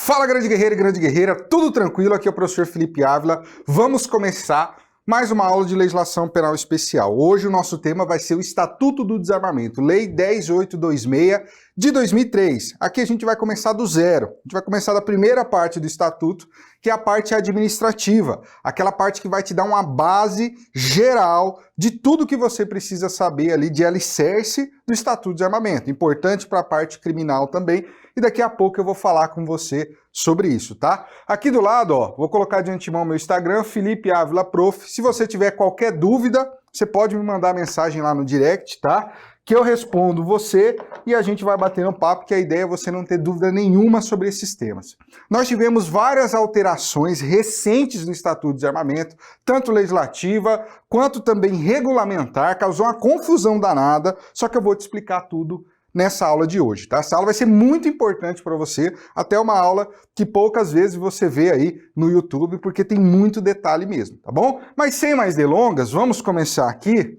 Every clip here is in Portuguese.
Fala, grande guerreiro e grande guerreira, tudo tranquilo? Aqui é o professor Felipe Ávila. Vamos começar mais uma aula de legislação penal especial. Hoje o nosso tema vai ser o Estatuto do Desarmamento, Lei 10.826 de 2003. Aqui a gente vai começar do zero. A gente vai começar da primeira parte do Estatuto, que é a parte administrativa, aquela parte que vai te dar uma base geral de tudo que você precisa saber ali de alicerce do Estatuto do Desarmamento. Importante para a parte criminal também. E daqui a pouco eu vou falar com você sobre isso, tá? Aqui do lado, ó, vou colocar de antemão meu Instagram, Felipe Ávila Prof. Se você tiver qualquer dúvida, você pode me mandar mensagem lá no direct, tá? Que eu respondo você e a gente vai batendo papo, que a ideia é você não ter dúvida nenhuma sobre esses temas. Nós tivemos várias alterações recentes no Estatuto de Desarmamento, tanto legislativa quanto também regulamentar, causou uma confusão danada, só que eu vou te explicar tudo nessa aula de hoje, tá? Essa aula vai ser muito importante para você, até uma aula que poucas vezes você vê aí no YouTube, porque tem muito detalhe mesmo, tá bom? Mas sem mais delongas, vamos começar aqui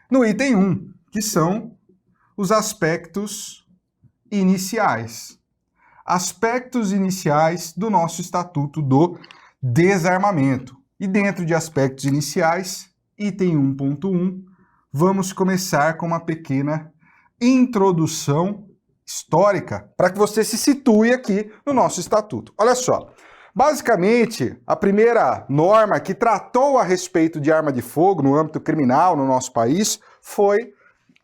no item 1, que são os aspectos iniciais. Aspectos iniciais do nosso Estatuto do Desarmamento. E dentro de aspectos iniciais, item 1.1, vamos começar com uma pequena introdução histórica para que você se situe aqui no nosso estatuto. Olha só, basicamente a primeira norma que tratou a respeito de arma de fogo no âmbito criminal no nosso país foi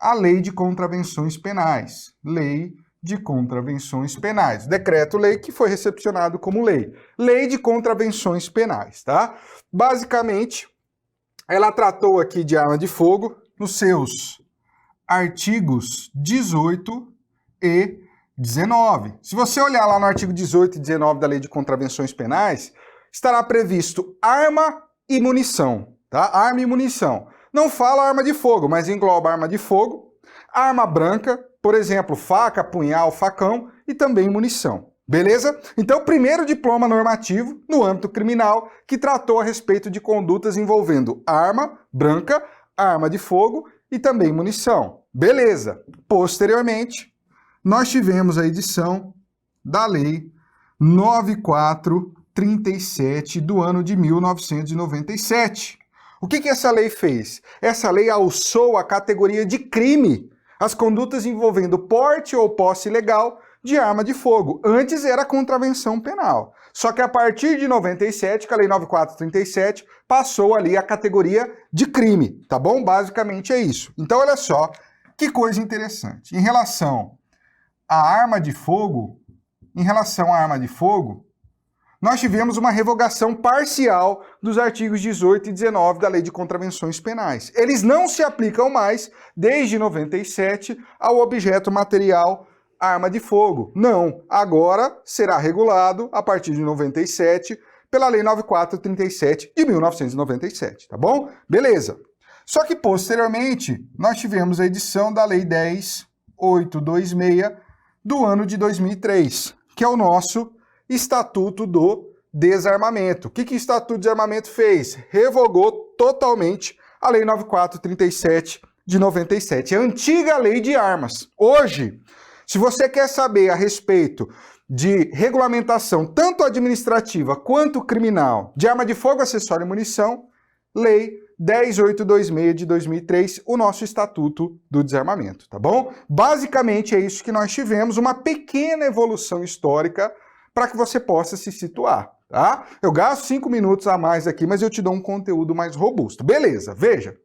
a Lei de Contravenções Penais. Lei de Contravenções Penais. Decreto-lei que foi recepcionado como lei. Lei de Contravenções Penais, tá? Basicamente, ela tratou aqui de arma de fogo nos seus artigos 18 e 19. Se você olhar lá no artigo 18 e 19 da Lei de Contravenções Penais, estará previsto arma e munição, tá? Arma e munição. Não fala arma de fogo, mas engloba arma de fogo, arma branca, por exemplo, faca, punhal, facão e também munição. Beleza? Então, primeiro diploma normativo no âmbito criminal que tratou a respeito de condutas envolvendo arma branca, arma de fogo e também munição. Beleza. Posteriormente, nós tivemos a edição da Lei 9437 do ano de 1997. O que essa lei fez? Essa lei alçou a categoria de crime as condutas envolvendo porte ou posse ilegal de arma de fogo. Antes era contravenção penal. Só que a partir de 97, que a Lei 9437 passou ali a categoria de crime, tá bom? Basicamente é isso. Então, olha só, que coisa interessante. Em relação à arma de fogo, nós tivemos uma revogação parcial dos artigos 18 e 19 da Lei de Contravenções Penais. Eles não se aplicam mais, desde 97, ao objeto material arma de fogo. Não, agora será regulado a partir de 97 pela Lei 9437 de 1997, tá bom? Beleza. Só que posteriormente nós tivemos a edição da Lei 10.826 do ano de 2003, que é o nosso Estatuto do Desarmamento. O que o Estatuto do Desarmamento fez? Revogou totalmente a Lei 9437 de 97, a antiga Lei de Armas. Hoje, se você quer saber a respeito de regulamentação, tanto administrativa quanto criminal, de arma de fogo, acessório e munição, Lei 10.826 de 2003, o nosso Estatuto do Desarmamento, tá bom? Basicamente é isso que nós tivemos, uma pequena evolução histórica para que você possa se situar, tá? Eu gasto 5 minutos a mais aqui, mas eu te dou um conteúdo mais robusto. Beleza, veja.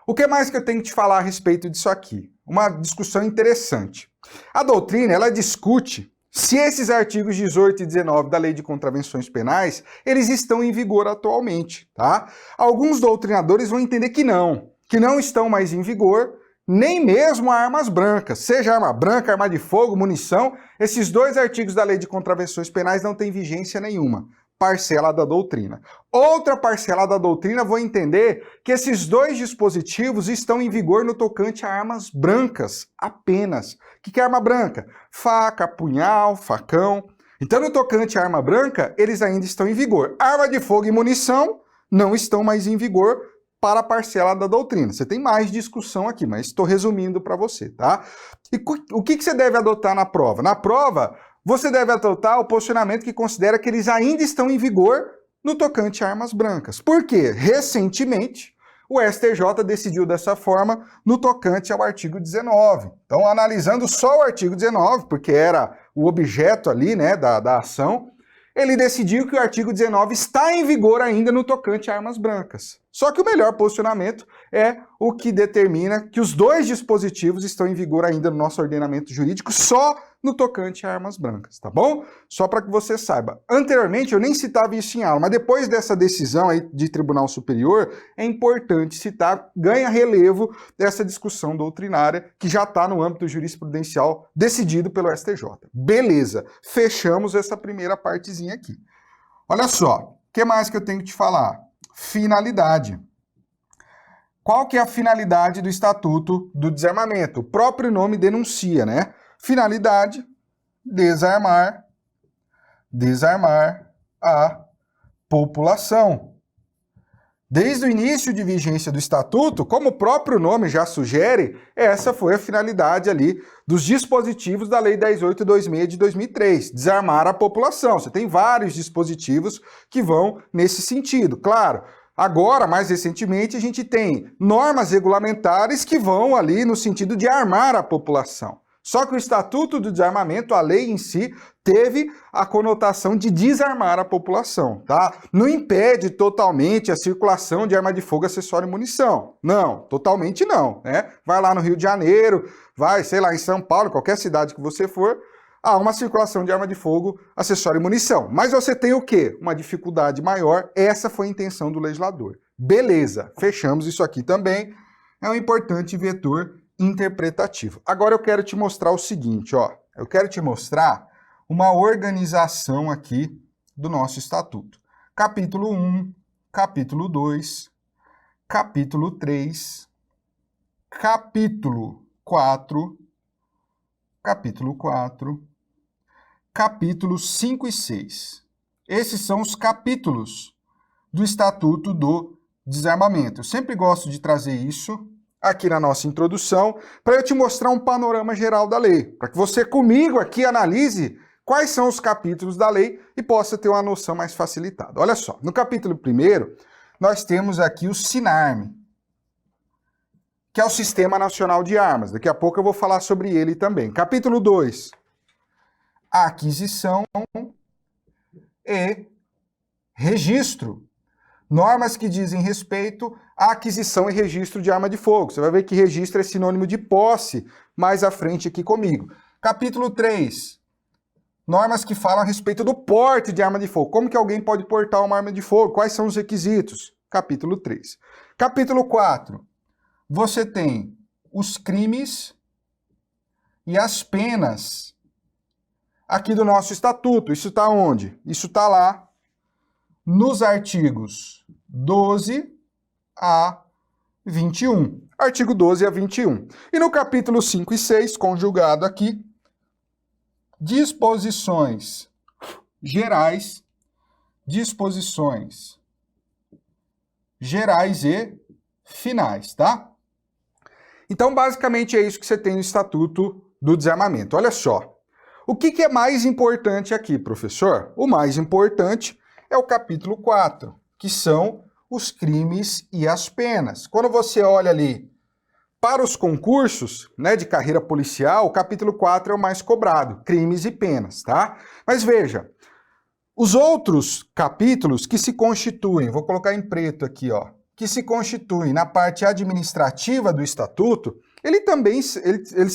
O que mais que eu tenho que te falar a respeito disso aqui? Uma discussão interessante. A doutrina, ela discute se esses artigos 18 e 19 da Lei de Contravenções Penais, eles estão em vigor atualmente, tá? Alguns doutrinadores vão entender que não estão mais em vigor, nem mesmo armas brancas, seja arma branca, arma de fogo, munição, esses dois artigos da Lei de Contravenções Penais não têm vigência nenhuma. Parcela da doutrina. Outra parcela da doutrina vão entender que esses dois dispositivos estão em vigor no tocante a armas brancas apenas. O que é arma branca? Faca, punhal, facão. Então, no tocante à arma branca, eles ainda estão em vigor. Arma de fogo e munição não estão mais em vigor para a parcela da doutrina. Você tem mais discussão aqui, mas estou resumindo para você, tá? E o que você deve adotar na prova? Na prova, você deve adotar o posicionamento que considera que eles ainda estão em vigor no tocante a armas brancas. Por quê? Recentemente, o STJ decidiu dessa forma no tocante ao artigo 19. Então, analisando só o artigo 19, porque era o objeto ali, né, da ação, ele decidiu que o artigo 19 está em vigor ainda no tocante a armas brancas. Só que o melhor posicionamento é o que determina que os dois dispositivos estão em vigor ainda no nosso ordenamento jurídico só no tocante a armas brancas, tá bom? Só para que você saiba. Anteriormente eu nem citava isso em aula, mas depois dessa decisão aí de Tribunal Superior, é importante citar, ganha relevo dessa discussão doutrinária que já está no âmbito jurisprudencial decidido pelo STJ. Beleza, fechamos essa primeira partezinha aqui. Olha só, o que mais que eu tenho que te falar? Finalidade. Qual que é a finalidade do Estatuto do Desarmamento? O próprio nome denuncia, né? Finalidade, desarmar a população. Desde o início de vigência do Estatuto, como o próprio nome já sugere, essa foi a finalidade ali dos dispositivos da Lei 10.826 de 2003, desarmar a população. Você tem vários dispositivos que vão nesse sentido. Claro, agora, mais recentemente, a gente tem normas regulamentares que vão ali no sentido de armar a população. Só que o Estatuto do Desarmamento, a lei em si, teve a conotação de desarmar a população, tá? Não impede totalmente a circulação de arma de fogo, acessório e munição. Não, totalmente não, né? Vai lá no Rio de Janeiro, vai, sei lá, em São Paulo, qualquer cidade que você for, há uma circulação de arma de fogo, acessório e munição. Mas você tem o quê? Uma dificuldade maior, essa foi a intenção do legislador. Beleza, fechamos isso aqui também, é um importante vetor interpretativo. Agora eu quero te mostrar o seguinte, ó. Eu quero te mostrar uma organização aqui do nosso estatuto. Capítulo 1, capítulo 2, capítulo 3, capítulo 4, capítulos 5 e 6. Esses são os capítulos do Estatuto do Desarmamento. Eu sempre gosto de trazer isso aqui na nossa introdução, para eu te mostrar um panorama geral da lei, para que você comigo aqui analise quais são os capítulos da lei e possa ter uma noção mais facilitada. Olha só, no capítulo 1º, nós temos aqui o SINARM, que é o Sistema Nacional de Armas. Daqui a pouco eu vou falar sobre ele também. Capítulo 2, aquisição e registro. Normas que dizem respeito à aquisição e registro de arma de fogo. Você vai ver que registro é sinônimo de posse mais à frente aqui comigo. Capítulo 3. Normas que falam a respeito do porte de arma de fogo. Como que alguém pode portar uma arma de fogo? Quais são os requisitos? Capítulo 3. Capítulo 4. Você tem os crimes e as penas aqui do nosso estatuto. Isso está onde? Isso está lá nos artigos 12 a 21. Artigo 12 a 21. E no capítulo 5 e 6, conjugado aqui, disposições gerais e finais, tá? Então, basicamente, é isso que você tem no Estatuto do Desarmamento. Olha só. O que é mais importante aqui, professor? O mais importante é o capítulo 4, que são os crimes e as penas. Quando você olha ali para os concursos, né, de carreira policial, o capítulo 4 é o mais cobrado, crimes e penas, tá? Mas veja, os outros capítulos que se constituem, vou colocar em preto aqui, ó, que se constituem na parte administrativa do estatuto, eles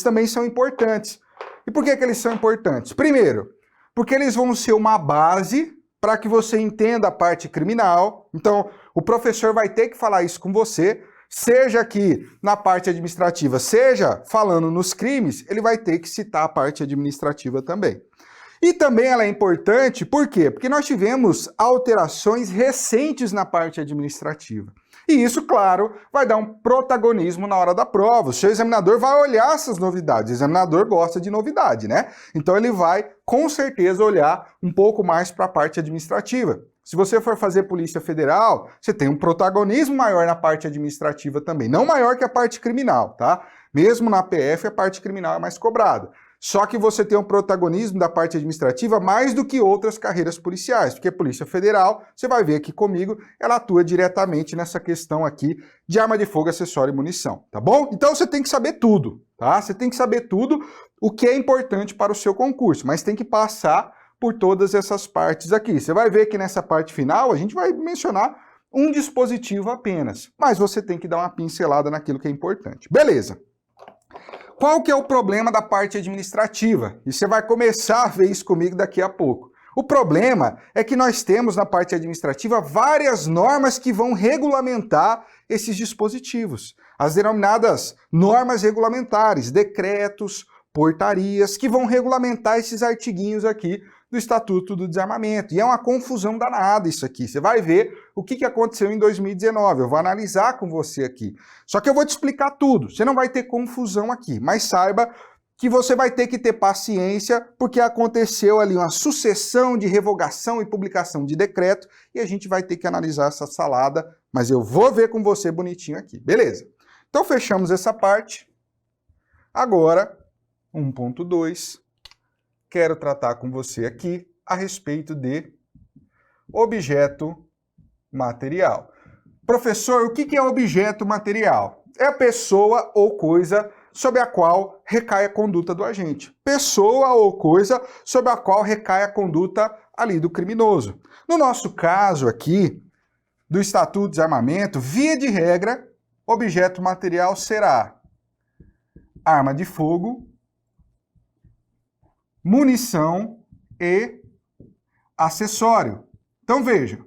também são importantes. E por que que eles são importantes? Primeiro, porque eles vão ser uma base para que você entenda a parte criminal. Então, o professor vai ter que falar isso com você, seja aqui na parte administrativa, seja falando nos crimes, ele vai ter que citar a parte administrativa também. E também ela é importante, por quê? Porque nós tivemos alterações recentes na parte administrativa. E isso, claro, vai dar um protagonismo na hora da prova. O seu examinador vai olhar essas novidades. O examinador gosta de novidade, né? Então ele vai, com certeza, olhar um pouco mais para a parte administrativa. Se você for fazer Polícia Federal, você tem um protagonismo maior na parte administrativa também. Não maior que a parte criminal, tá? Mesmo na PF, a parte criminal é mais cobrada. Só que você tem um protagonismo da parte administrativa mais do que outras carreiras policiais, porque a Polícia Federal, você vai ver aqui comigo, ela atua diretamente nessa questão aqui de arma de fogo, acessório e munição, tá bom? Então você tem que saber tudo, tá? Você tem que saber tudo o que é importante para o seu concurso, mas tem que passar por todas essas partes aqui. Você vai ver que nessa parte final a gente vai mencionar um dispositivo apenas, mas você tem que dar uma pincelada naquilo que é importante. Beleza. Qual que é o problema da parte administrativa? E você vai começar a ver isso comigo daqui a pouco. O problema é que nós temos na parte administrativa várias normas que vão regulamentar esses dispositivos. As denominadas normas regulamentares, decretos, portarias, que vão regulamentar esses artiguinhos aqui do Estatuto do Desarmamento. E é uma confusão danada isso aqui. Você vai ver o que aconteceu em 2019. Eu vou analisar com você aqui. Só que eu vou te explicar tudo. Você não vai ter confusão aqui, mas saiba que você vai ter que ter paciência, porque aconteceu ali uma sucessão de revogação e publicação de decreto, e a gente vai ter que analisar essa salada, mas eu vou ver com você bonitinho aqui. Beleza? Então fechamos essa parte. Agora, 1.2. Quero tratar com você aqui a respeito de objeto material. Professor, o que é objeto material? É a pessoa ou coisa sobre a qual recai a conduta do agente. Pessoa ou coisa sobre a qual recai a conduta ali do criminoso. No nosso caso aqui, do Estatuto de Desarmamento, via de regra, objeto material será arma de fogo, munição e acessório. Então veja,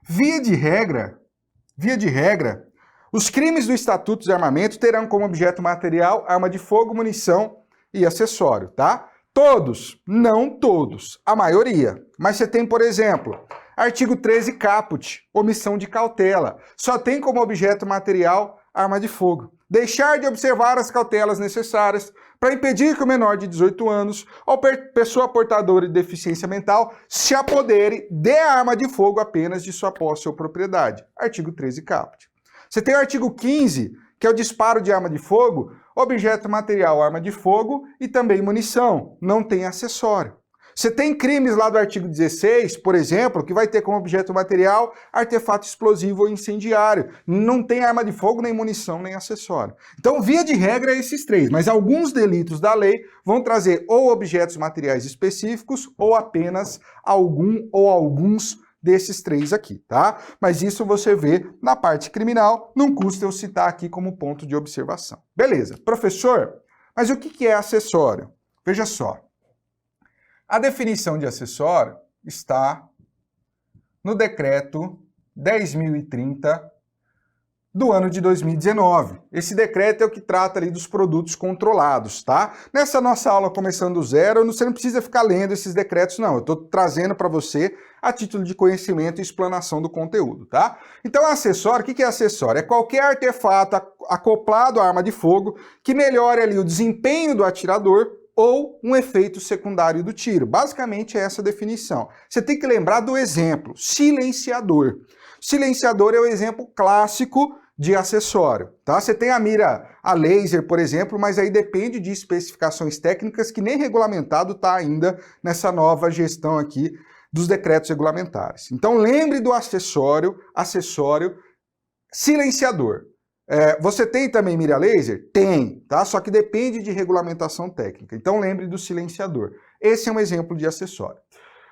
via de regra, os crimes do Estatuto de Armamento terão como objeto material arma de fogo, munição e acessório, tá? Todos, não todos, a maioria. Mas você tem, por exemplo, artigo 13 caput, omissão de cautela. Só tem como objeto material arma de fogo. Deixar de observar as cautelas necessárias para impedir que o menor de 18 anos ou pessoa portadora de deficiência mental se apodere de arma de fogo apenas de sua posse ou propriedade. Artigo 13 caput. Você tem o artigo 15, que é o disparo de arma de fogo, objeto material arma de fogo e também munição, não tem acessório. Você tem crimes lá do artigo 16, por exemplo, que vai ter como objeto material artefato explosivo ou incendiário. Não tem arma de fogo, nem munição, nem acessório. Então, via de regra, é esses três. Mas alguns delitos da lei vão trazer ou objetos materiais específicos ou apenas algum ou alguns desses três aqui, tá? Mas isso você vê na parte criminal, não custa eu citar aqui como ponto de observação. Beleza. Professor, mas o que é acessório? Veja só. A definição de acessório está no decreto 10.030 do ano de 2019. Esse decreto é o que trata ali dos produtos controlados, tá? Nessa nossa aula Começando do Zero, você não precisa ficar lendo esses decretos, não. Eu estou trazendo para você a título de conhecimento e explanação do conteúdo, tá? Então, acessório, o que é acessório? É qualquer artefato acoplado à arma de fogo que melhore ali o desempenho do atirador ou um efeito secundário do tiro. Basicamente é essa a definição. Você tem que lembrar do exemplo, silenciador. Silenciador é o exemplo clássico de acessório, tá? Você tem a mira a laser, por exemplo, mas aí depende de especificações técnicas que nem regulamentado está ainda nessa nova gestão aqui dos decretos regulamentares. Então lembre do acessório silenciador. Você tem também mira laser? Tem, tá? Só que depende de regulamentação técnica. Então lembre do silenciador. Esse é um exemplo de acessório.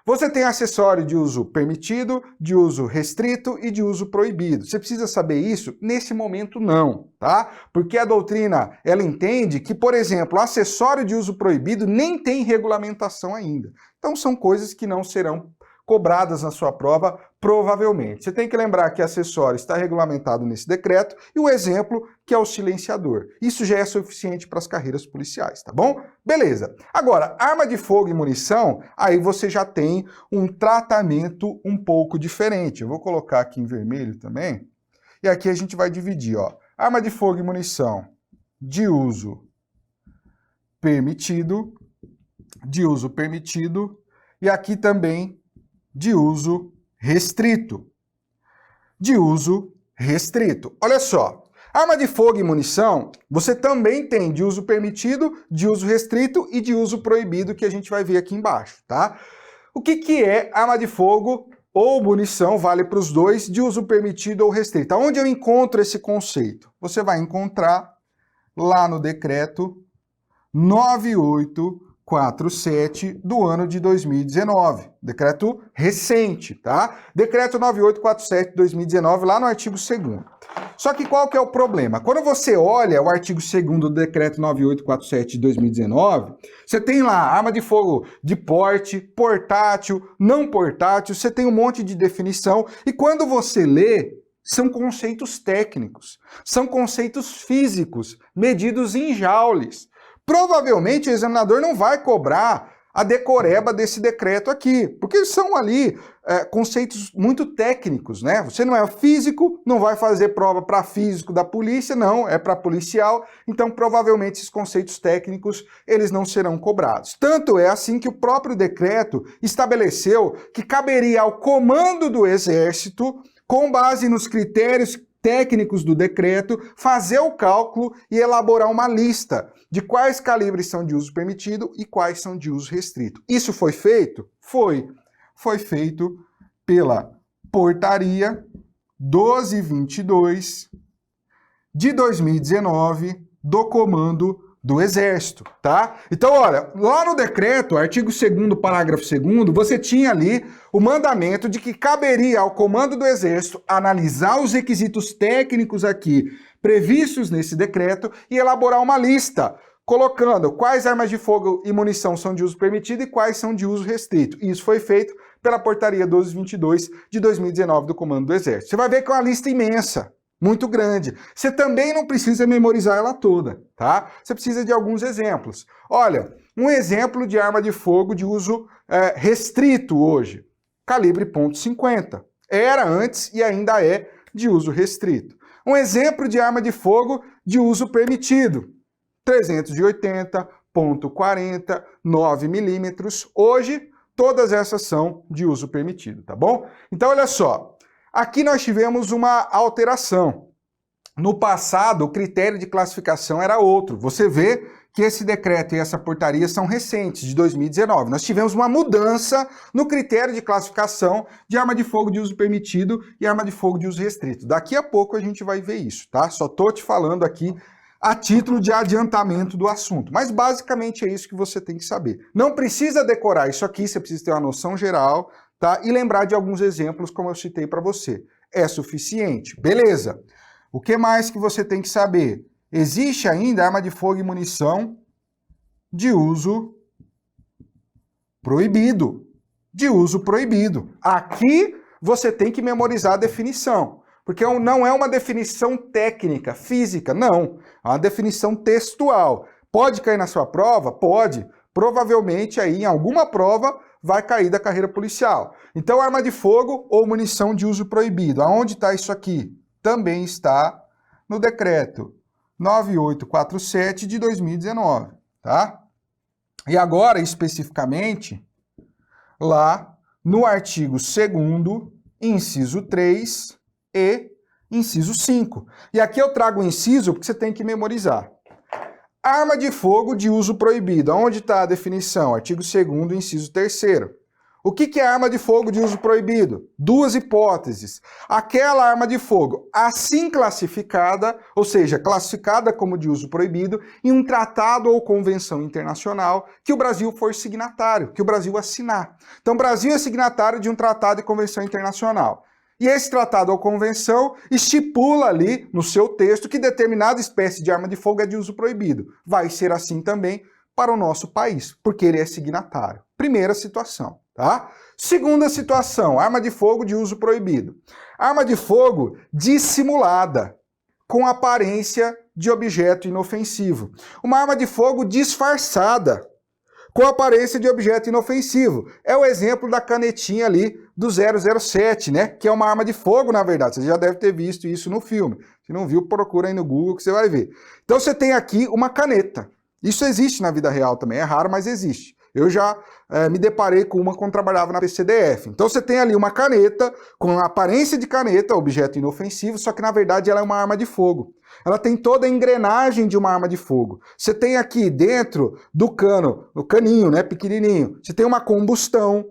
Você tem acessório de uso permitido, de uso restrito e de uso proibido. Você precisa saber isso? Nesse momento não, tá? Porque a doutrina, ela entende que, por exemplo, acessório de uso proibido nem tem regulamentação ainda. Então são coisas que não serão cobradas na sua prova, provavelmente. Você tem que lembrar que acessório está regulamentado nesse decreto e o exemplo que é o silenciador. Isso já é suficiente para as carreiras policiais, tá bom? Beleza. Agora, arma de fogo e munição, aí você já tem um tratamento um pouco diferente. Eu vou colocar aqui em vermelho também. E aqui a gente vai dividir, ó. Arma de fogo e munição de uso permitido, e aqui também de uso restrito. Olha só, Arma de fogo e munição, você também tem de uso permitido, de uso restrito e de uso proibido, que a gente vai ver aqui embaixo, tá? O que é arma de fogo ou munição, vale para os dois, de uso permitido ou restrito? Onde eu encontro esse conceito? Você vai encontrar lá no decreto 9847 do ano de 2019. Decreto recente, tá? Decreto 9847 de 2019, lá no artigo 2º. Só que qual que é o problema? Quando você olha o artigo 2º do decreto 9847 de 2019, você tem lá arma de fogo de porte, portátil, não portátil, você tem um monte de definição, e quando você lê, são conceitos técnicos, são conceitos físicos, medidos em joules. Provavelmente o examinador não vai cobrar a decoreba desse decreto aqui, porque são ali conceitos muito técnicos, né? Você não é físico, não vai fazer prova para físico da polícia, não, é para policial, então provavelmente esses conceitos técnicos eles não serão cobrados. Tanto é assim que o próprio decreto estabeleceu que caberia ao comando do Exército, com base nos critérios técnicos do decreto, fazer o cálculo e elaborar uma lista de quais calibres são de uso permitido e quais são de uso restrito. Isso foi feito? Foi. Foi feito pela Portaria 1222 de 2019 do Comando do Exército, tá? Então, olha, lá no decreto, artigo 2º, parágrafo 2º, você tinha ali o mandamento de que caberia ao Comando do Exército analisar os requisitos técnicos aqui previstos nesse decreto e elaborar uma lista, colocando quais armas de fogo e munição são de uso permitido e quais são de uso restrito. E isso foi feito pela Portaria 1222 de 2019 do Comando do Exército. Você vai ver que é uma lista imensa, muito grande. Você também não precisa memorizar ela toda, tá? Você precisa de alguns exemplos. Olha, um exemplo de arma de fogo de uso restrito hoje, calibre .50. Era antes e ainda é de uso restrito. Um exemplo de arma de fogo de uso permitido, 380, .40, 9 milímetros. Hoje, todas essas são de uso permitido, tá bom? Então, olha só. Aqui nós tivemos uma alteração. No passado, o critério de classificação era outro. Você vê que esse decreto e essa portaria são recentes, de 2019. Nós tivemos uma mudança no critério de classificação de arma de fogo de uso permitido e arma de fogo de uso restrito. Daqui a pouco a gente vai ver isso, tá? Só tô te falando aqui a título de adiantamento do assunto. Mas basicamente é isso que você tem que saber. Não precisa decorar isso aqui, você precisa ter uma noção geral, tá? E lembrar de alguns exemplos, como eu citei para você. É suficiente. Beleza. O que mais que você tem que saber? Existe ainda arma de fogo e munição de uso proibido. De uso proibido. Aqui você tem que memorizar a definição. Porque não é uma definição técnica, física, não. É uma definição textual. Pode cair na sua prova? Pode. Provavelmente aí em alguma prova vai cair da carreira policial. Então, arma de fogo ou munição de uso proibido. Aonde está isso aqui? Também está no decreto 9847 de 2019, tá? E agora, especificamente, lá no artigo 2º, inciso 3 e inciso 5. E aqui eu trago o inciso porque você tem que memorizar. Arma de fogo de uso proibido. Onde está a definição? Artigo 2º, inciso 3º. O que é arma de fogo de uso proibido? Duas hipóteses. Aquela arma de fogo assim classificada, ou seja, classificada como de uso proibido, em um tratado ou convenção internacional que o Brasil for signatário, que o Brasil assinar. Então, o Brasil é signatário de um tratado e convenção internacional. E esse tratado ou convenção estipula ali no seu texto que determinada espécie de arma de fogo é de uso proibido. Vai ser assim também para o nosso país, porque ele é signatário. Primeira situação, tá? Segunda situação, arma de fogo de uso proibido. Arma de fogo dissimulada, com aparência de objeto inofensivo. Uma arma de fogo disfarçada, com aparência de objeto inofensivo. É o exemplo da canetinha ali do 007, né? Que é uma arma de fogo, na verdade. Você já deve ter visto isso no filme. Se não viu, procura aí no Google que você vai ver. Então você tem aqui uma caneta. Isso existe na vida real também. É raro, mas existe. Eu já me deparei com uma quando trabalhava na PCDF. Então você tem ali uma caneta com a aparência de caneta, objeto inofensivo, só que na verdade ela é uma arma de fogo. Ela tem toda a engrenagem de uma arma de fogo. Você tem aqui dentro do cano, o caninho, né, pequenininho, você tem uma combustão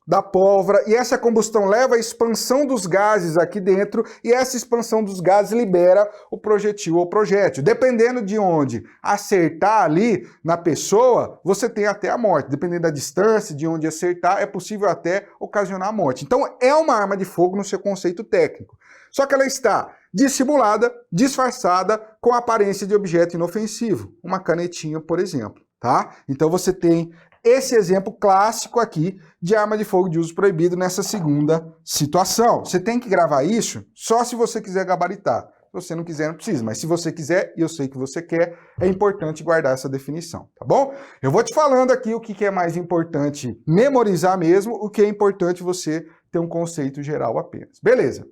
da pólvora, e essa combustão leva à expansão dos gases aqui dentro, e essa expansão dos gases libera o projetil ou projétil. Dependendo de onde acertar ali na pessoa, você tem até a morte. Dependendo da distância, de onde acertar, é possível até ocasionar a morte. Então é uma arma de fogo no seu conceito técnico. Só que ela está dissimulada, disfarçada, com a aparência de objeto inofensivo. Uma canetinha, por exemplo, tá? Então você tem esse exemplo clássico aqui de arma de fogo de uso proibido nessa segunda situação. Você tem que gravar isso só se você quiser gabaritar. Se você não quiser, não precisa. Mas se você quiser, e eu sei que você quer, é importante guardar essa definição, tá bom? Eu vou te falando aqui o que é mais importante memorizar mesmo, o que é importante você ter um conceito geral apenas. Beleza.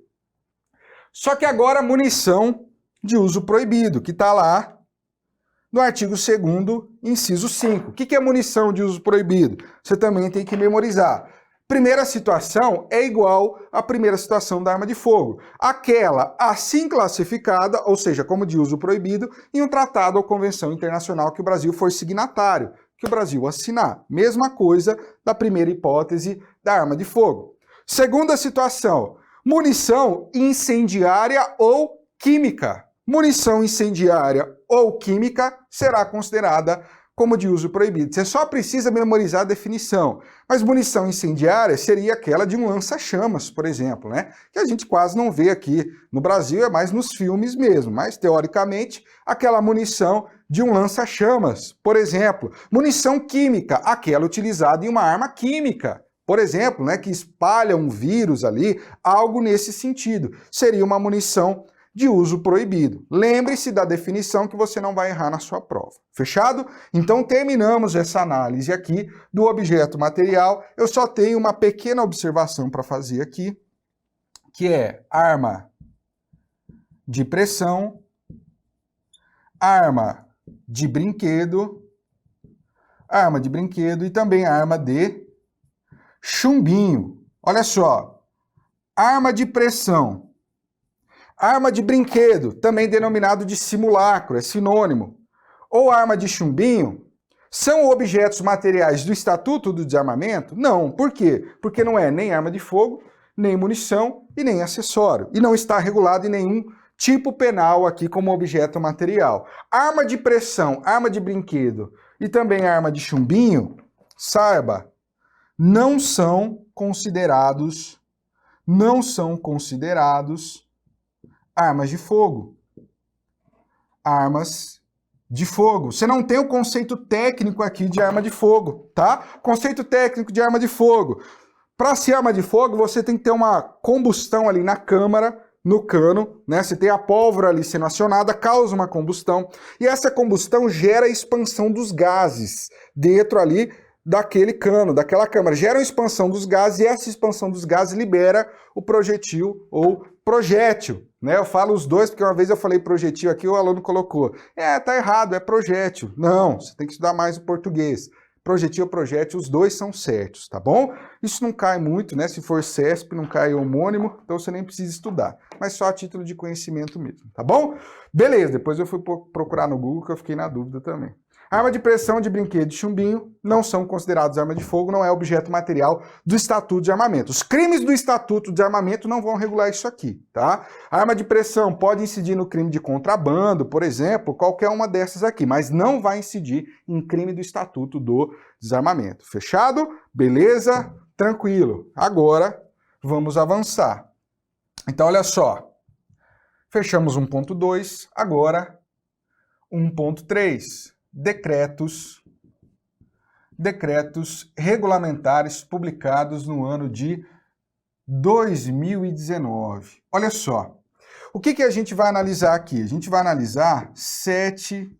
Só que agora munição de uso proibido, que está lá no artigo 2º, inciso 5. O que é munição de uso proibido? Você também tem que memorizar. Primeira situação é igual à primeira situação da arma de fogo. Aquela assim classificada, ou seja, como de uso proibido, em um tratado ou convenção internacional que o Brasil for signatário, que o Brasil assinar. Mesma coisa da primeira hipótese da arma de fogo. Segunda situação, munição incendiária ou química. Munição incendiária ou química será considerada como de uso proibido. Você só precisa memorizar a definição. Mas munição incendiária seria aquela de um lança-chamas, por exemplo, né? Que a gente quase não vê aqui no Brasil, é mais nos filmes mesmo. Mas, teoricamente, aquela munição de um lança-chamas, por exemplo. Munição química, aquela utilizada em uma arma química. Por exemplo, né, que espalha um vírus ali, algo nesse sentido. Seria uma munição de uso proibido. Lembre-se da definição que você não vai errar na sua prova. Fechado? Então terminamos essa análise aqui do objeto material. Eu só tenho uma pequena observação para fazer aqui, que é arma de pressão, arma de brinquedo e também arma de chumbinho. Olha só, arma de pressão, arma de brinquedo, também denominado de simulacro, é sinônimo, ou arma de chumbinho, são objetos materiais do Estatuto do Desarmamento? Não. Por quê? Porque não é nem arma de fogo, nem munição e nem acessório. E não está regulado em nenhum tipo penal aqui como objeto material. Arma de pressão, arma de brinquedo e também arma de chumbinho, saiba, não são considerados armas de fogo. Armas de fogo. Você não tem o conceito técnico aqui de arma de fogo, tá? Conceito técnico de arma de fogo. Para ser arma de fogo, você tem que ter uma combustão ali na câmara, no cano, né? Você tem a pólvora ali sendo acionada, causa uma combustão, e essa combustão gera a expansão dos gases dentro ali daquele cano, daquela câmara. Gera uma expansão dos gases e essa expansão dos gases libera o projetil ou projétil, né? Eu falo os dois porque uma vez eu falei projetil aqui, o aluno colocou, tá errado, é projétil. Não, você tem que estudar mais o português. Projetil ou projétil, os dois são certos, tá bom? Isso não cai muito, né? Se for CESP, não cai homônimo, então você nem precisa estudar. Mas só a título de conhecimento mesmo, tá bom? Beleza, depois eu fui procurar no Google que eu fiquei na dúvida também. Arma de pressão, de brinquedo e chumbinho não são considerados arma de fogo, não é objeto material do Estatuto de Armamento. Os crimes do Estatuto de Armamento não vão regular isso aqui, tá? A arma de pressão pode incidir no crime de contrabando, por exemplo, qualquer uma dessas aqui, mas não vai incidir em crime do Estatuto do Desarmamento. Fechado? Beleza? Tranquilo. Agora, vamos avançar. Então, olha só. Fechamos 1.2, agora 1.3. Decretos regulamentares publicados no ano de 2019. Olha só, o que a gente vai analisar aqui? A gente vai analisar 7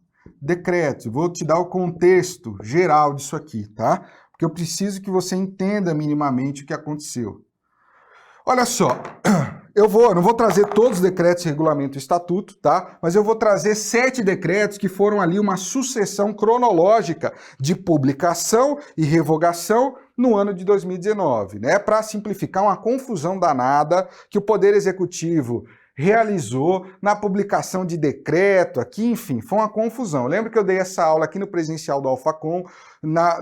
decretos. Vou te dar o contexto geral disso aqui, tá? Porque eu preciso que você entenda minimamente o que aconteceu. Olha só, eu não vou trazer todos os decretos de regulamento e estatuto, tá? Mas eu vou trazer 7 decretos que foram ali uma sucessão cronológica de publicação e revogação no ano de 2019, né? Para simplificar uma confusão danada que o Poder Executivo realizou na publicação de decreto aqui, enfim, foi uma confusão. Lembra que eu dei essa aula aqui no presencial do Alfacom,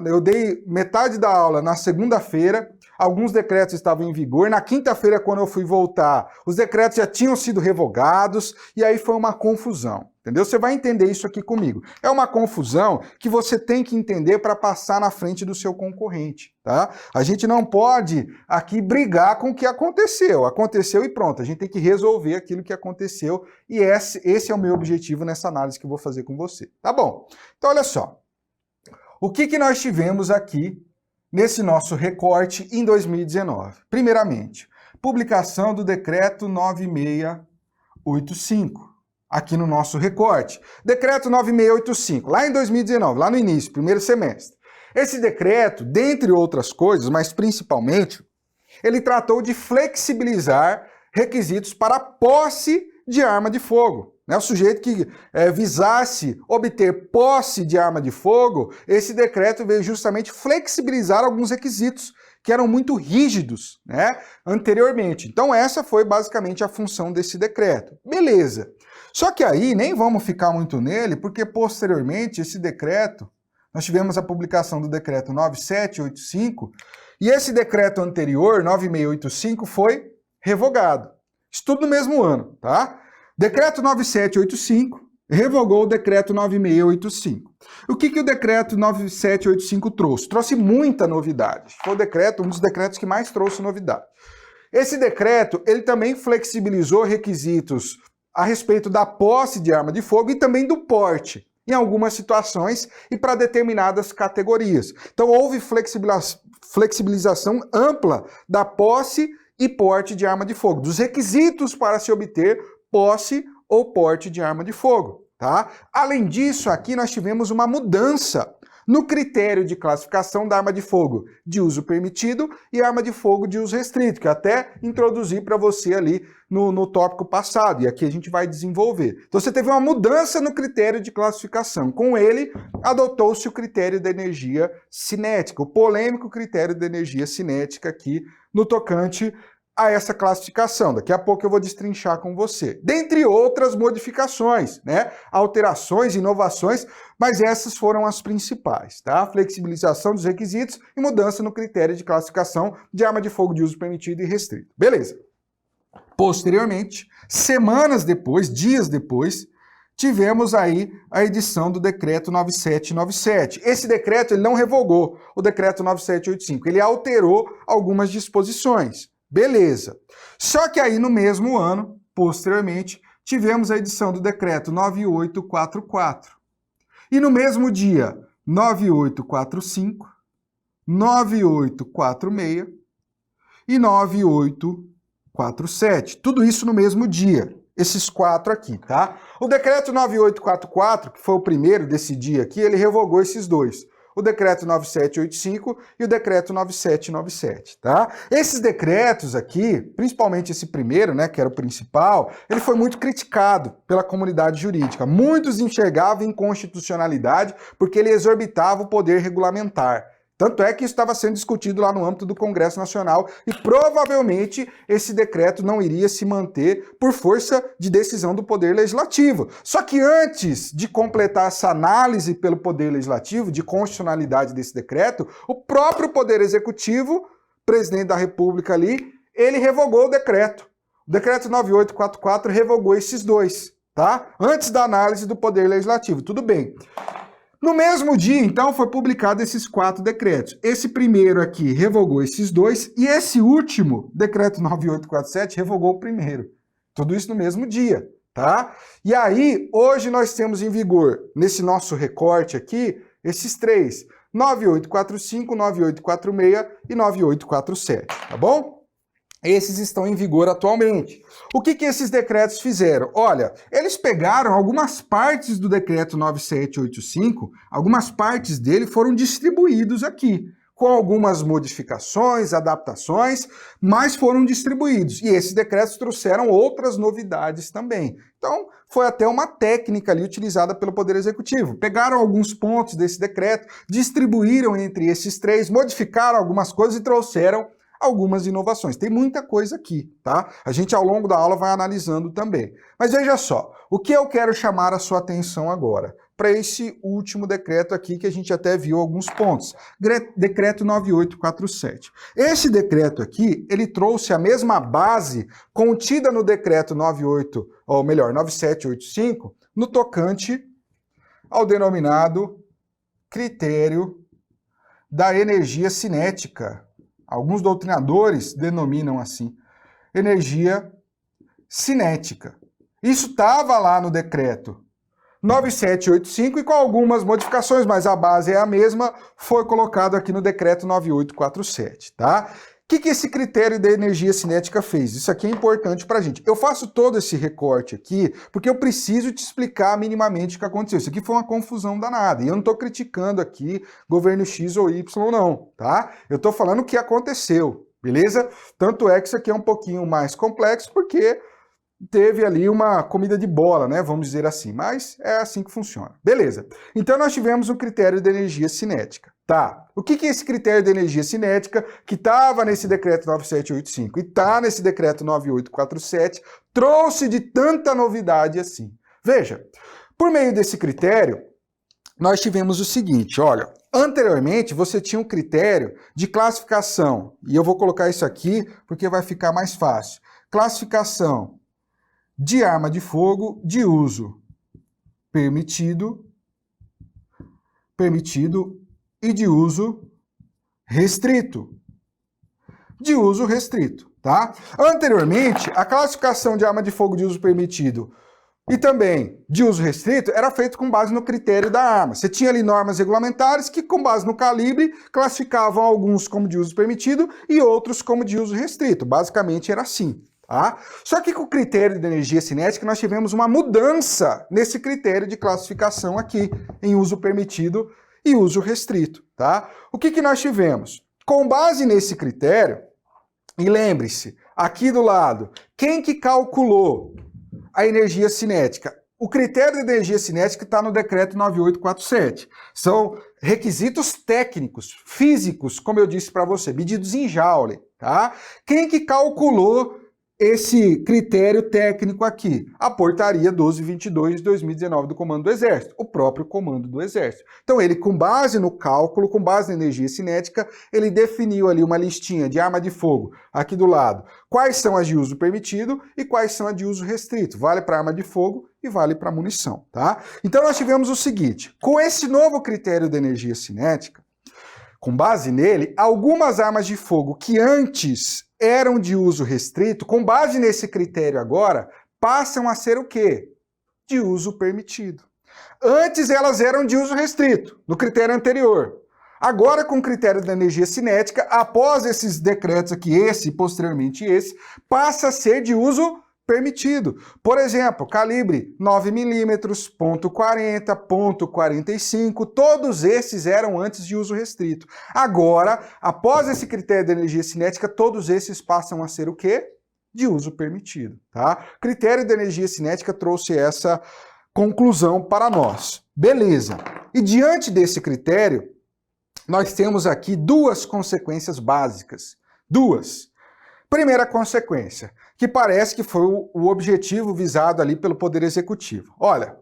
eu dei metade da aula na segunda-feira, alguns decretos estavam em vigor, na quinta-feira, quando eu fui voltar, os decretos já tinham sido revogados, e aí foi uma confusão, entendeu? Você vai entender isso aqui comigo. É uma confusão que você tem que entender para passar na frente do seu concorrente, tá? A gente não pode aqui brigar com o que aconteceu. Aconteceu e pronto, a gente tem que resolver aquilo que aconteceu, e esse é o meu objetivo nessa análise que eu vou fazer com você, tá bom? Então, olha só. O que nós tivemos aqui nesse nosso recorte em 2019? Primeiramente, publicação do decreto 9685, aqui no nosso recorte. Decreto 9685, lá em 2019, lá no início, primeiro semestre. Esse decreto, dentre outras coisas, mas principalmente, ele tratou de flexibilizar requisitos para a posse de arma de fogo. O sujeito que visasse obter posse de arma de fogo, esse decreto veio justamente flexibilizar alguns requisitos que eram muito rígidos, né, anteriormente. Então essa foi basicamente a função desse decreto. Beleza. Só que aí nem vamos ficar muito nele, porque posteriormente esse decreto, nós tivemos a publicação do decreto 9785, e esse decreto anterior, 9685, foi revogado. Isso tudo no mesmo ano, tá? Decreto 9785 revogou o decreto 9685. O que o decreto 9785 trouxe? Trouxe muita novidade. Foi um dos decretos que mais trouxe novidade. Esse decreto, ele também flexibilizou requisitos a respeito da posse de arma de fogo e também do porte, em algumas situações e para determinadas categorias. Então houve flexibilização ampla da posse e porte de arma de fogo, dos requisitos para se obter posse ou porte de arma de fogo, tá? Além disso, aqui nós tivemos uma mudança no critério de classificação da arma de fogo de uso permitido e arma de fogo de uso restrito, que eu até introduzi para você ali no tópico passado, e aqui a gente vai desenvolver. Então você teve uma mudança no critério de classificação. Com ele, adotou-se o critério da energia cinética, o polêmico critério da energia cinética aqui no tocante a essa classificação. Daqui a pouco eu vou destrinchar com você. Dentre outras modificações, né? Alterações, inovações, mas essas foram as principais, tá? Flexibilização dos requisitos e mudança no critério de classificação de arma de fogo de uso permitido e restrito. Beleza. Posteriormente, semanas depois, dias depois, tivemos aí a edição do decreto 9797. Esse decreto ele não revogou o decreto 9785, ele alterou algumas disposições. Beleza. Só que aí no mesmo ano, posteriormente, tivemos a edição do decreto 9844. E no mesmo dia, 9845, 9846 e 9847. Tudo isso no mesmo dia. Esses 4 aqui, tá? O decreto 9844, que foi o primeiro desse dia aqui, ele revogou esses 2. O decreto 9785 e o decreto 9797, tá? Esses decretos aqui, principalmente esse primeiro, né, que era o principal, ele foi muito criticado pela comunidade jurídica. Muitos enxergavam inconstitucionalidade porque ele exorbitava o poder regulamentar. Tanto é que isso estava sendo discutido lá no âmbito do Congresso Nacional e provavelmente esse decreto não iria se manter por força de decisão do Poder Legislativo. Só que antes de completar essa análise pelo Poder Legislativo de constitucionalidade desse decreto, o próprio Poder Executivo, presidente da República ali, ele revogou o decreto. O decreto 9844 revogou esses 2, tá? Antes da análise do Poder Legislativo. Tudo bem. No mesmo dia, então, foi publicado esses 4 decretos. Esse primeiro aqui revogou esses 2 e esse último, decreto 9847, revogou o primeiro. Tudo isso no mesmo dia, tá? E aí, hoje nós temos em vigor, nesse nosso recorte aqui, esses 3, 9845, 9846 e 9847, tá bom? Esses estão em vigor atualmente. O que esses decretos fizeram? Olha, eles pegaram algumas partes do decreto 9785, algumas partes dele foram distribuídos aqui. com algumas modificações, adaptações, mas foram distribuídos. E esses decretos trouxeram outras novidades também. Então, foi até uma técnica ali utilizada pelo Poder Executivo. Pegaram alguns pontos desse decreto, distribuíram entre esses três, modificaram algumas coisas e trouxeram algumas inovações. Tem muita coisa aqui, tá? A gente ao longo da aula vai analisando também. Mas veja só, o que eu quero chamar a sua atenção agora? Para esse último decreto aqui, que a gente até viu alguns pontos. Decreto 9847. Esse decreto aqui, ele trouxe a mesma base contida no decreto 9785, no tocante ao denominado critério da energia cinética. Alguns doutrinadores denominam assim, energia cinética. Isso estava lá no decreto 9785 e com algumas modificações, mas a base é a mesma, foi colocado aqui no decreto 9847, tá? O que esse critério da energia cinética fez? Isso aqui é importante pra gente. Eu faço todo esse recorte aqui porque eu preciso te explicar minimamente o que aconteceu. Isso aqui foi uma confusão danada. E eu não tô criticando aqui governo X ou Y não, tá? Eu tô falando o que aconteceu, beleza? Tanto é que isso aqui é um pouquinho mais complexo porque teve ali uma comida de bola, né? Vamos dizer assim. Mas é assim que funciona. Beleza. Então nós tivemos o critério da energia cinética. Tá, o que é esse critério de energia cinética que estava nesse decreto 9785 e está nesse decreto 9847, trouxe de tanta novidade assim? Veja, por meio desse critério, nós tivemos o seguinte, olha, anteriormente você tinha um critério de classificação, e eu vou colocar isso aqui porque vai ficar mais fácil. Classificação de arma de fogo de uso permitido e de uso restrito. De uso restrito, tá? Anteriormente, a classificação de arma de fogo de uso permitido e também de uso restrito era feito com base no critério da arma. Você tinha ali normas regulamentares que, com base no calibre, classificavam alguns como de uso permitido e outros como de uso restrito. Basicamente era assim. Tá? Só que com o critério de energia cinética nós tivemos uma mudança nesse critério de classificação aqui, em uso permitido e uso restrito, tá? O que nós tivemos? Com base nesse critério, e lembre-se, aqui do lado, quem que calculou a energia cinética? O critério de energia cinética está no decreto 9847. São requisitos técnicos, físicos, como eu disse para você, medidos em Joule, tá? Quem que calculou esse critério técnico aqui? A portaria 1222 de 2019 do Comando do Exército, o próprio Comando do Exército. Então ele, com base no cálculo, com base na energia cinética, ele definiu ali uma listinha de arma de fogo, aqui do lado, quais são as de uso permitido e quais são as de uso restrito. Vale para arma de fogo e vale para munição, tá? Então nós tivemos o seguinte, com esse novo critério da energia cinética, com base nele, algumas armas de fogo que antes eram de uso restrito, com base nesse critério agora, passam a ser o quê? De uso permitido. Antes elas eram de uso restrito, no critério anterior. Agora, com o critério da energia cinética, após esses decretos aqui, esse e posteriormente esse, passa a ser de uso permitido. Por exemplo, calibre 9mm, .40, .45, todos esses eram antes de uso restrito. Agora, após esse critério de energia cinética, todos esses passam a ser o quê? De uso permitido, tá? O critério de energia cinética trouxe essa conclusão para nós. Beleza. E diante desse critério, nós temos aqui duas consequências básicas. Duas. Primeira consequência, que parece que foi o objetivo visado ali pelo Poder Executivo. Olha,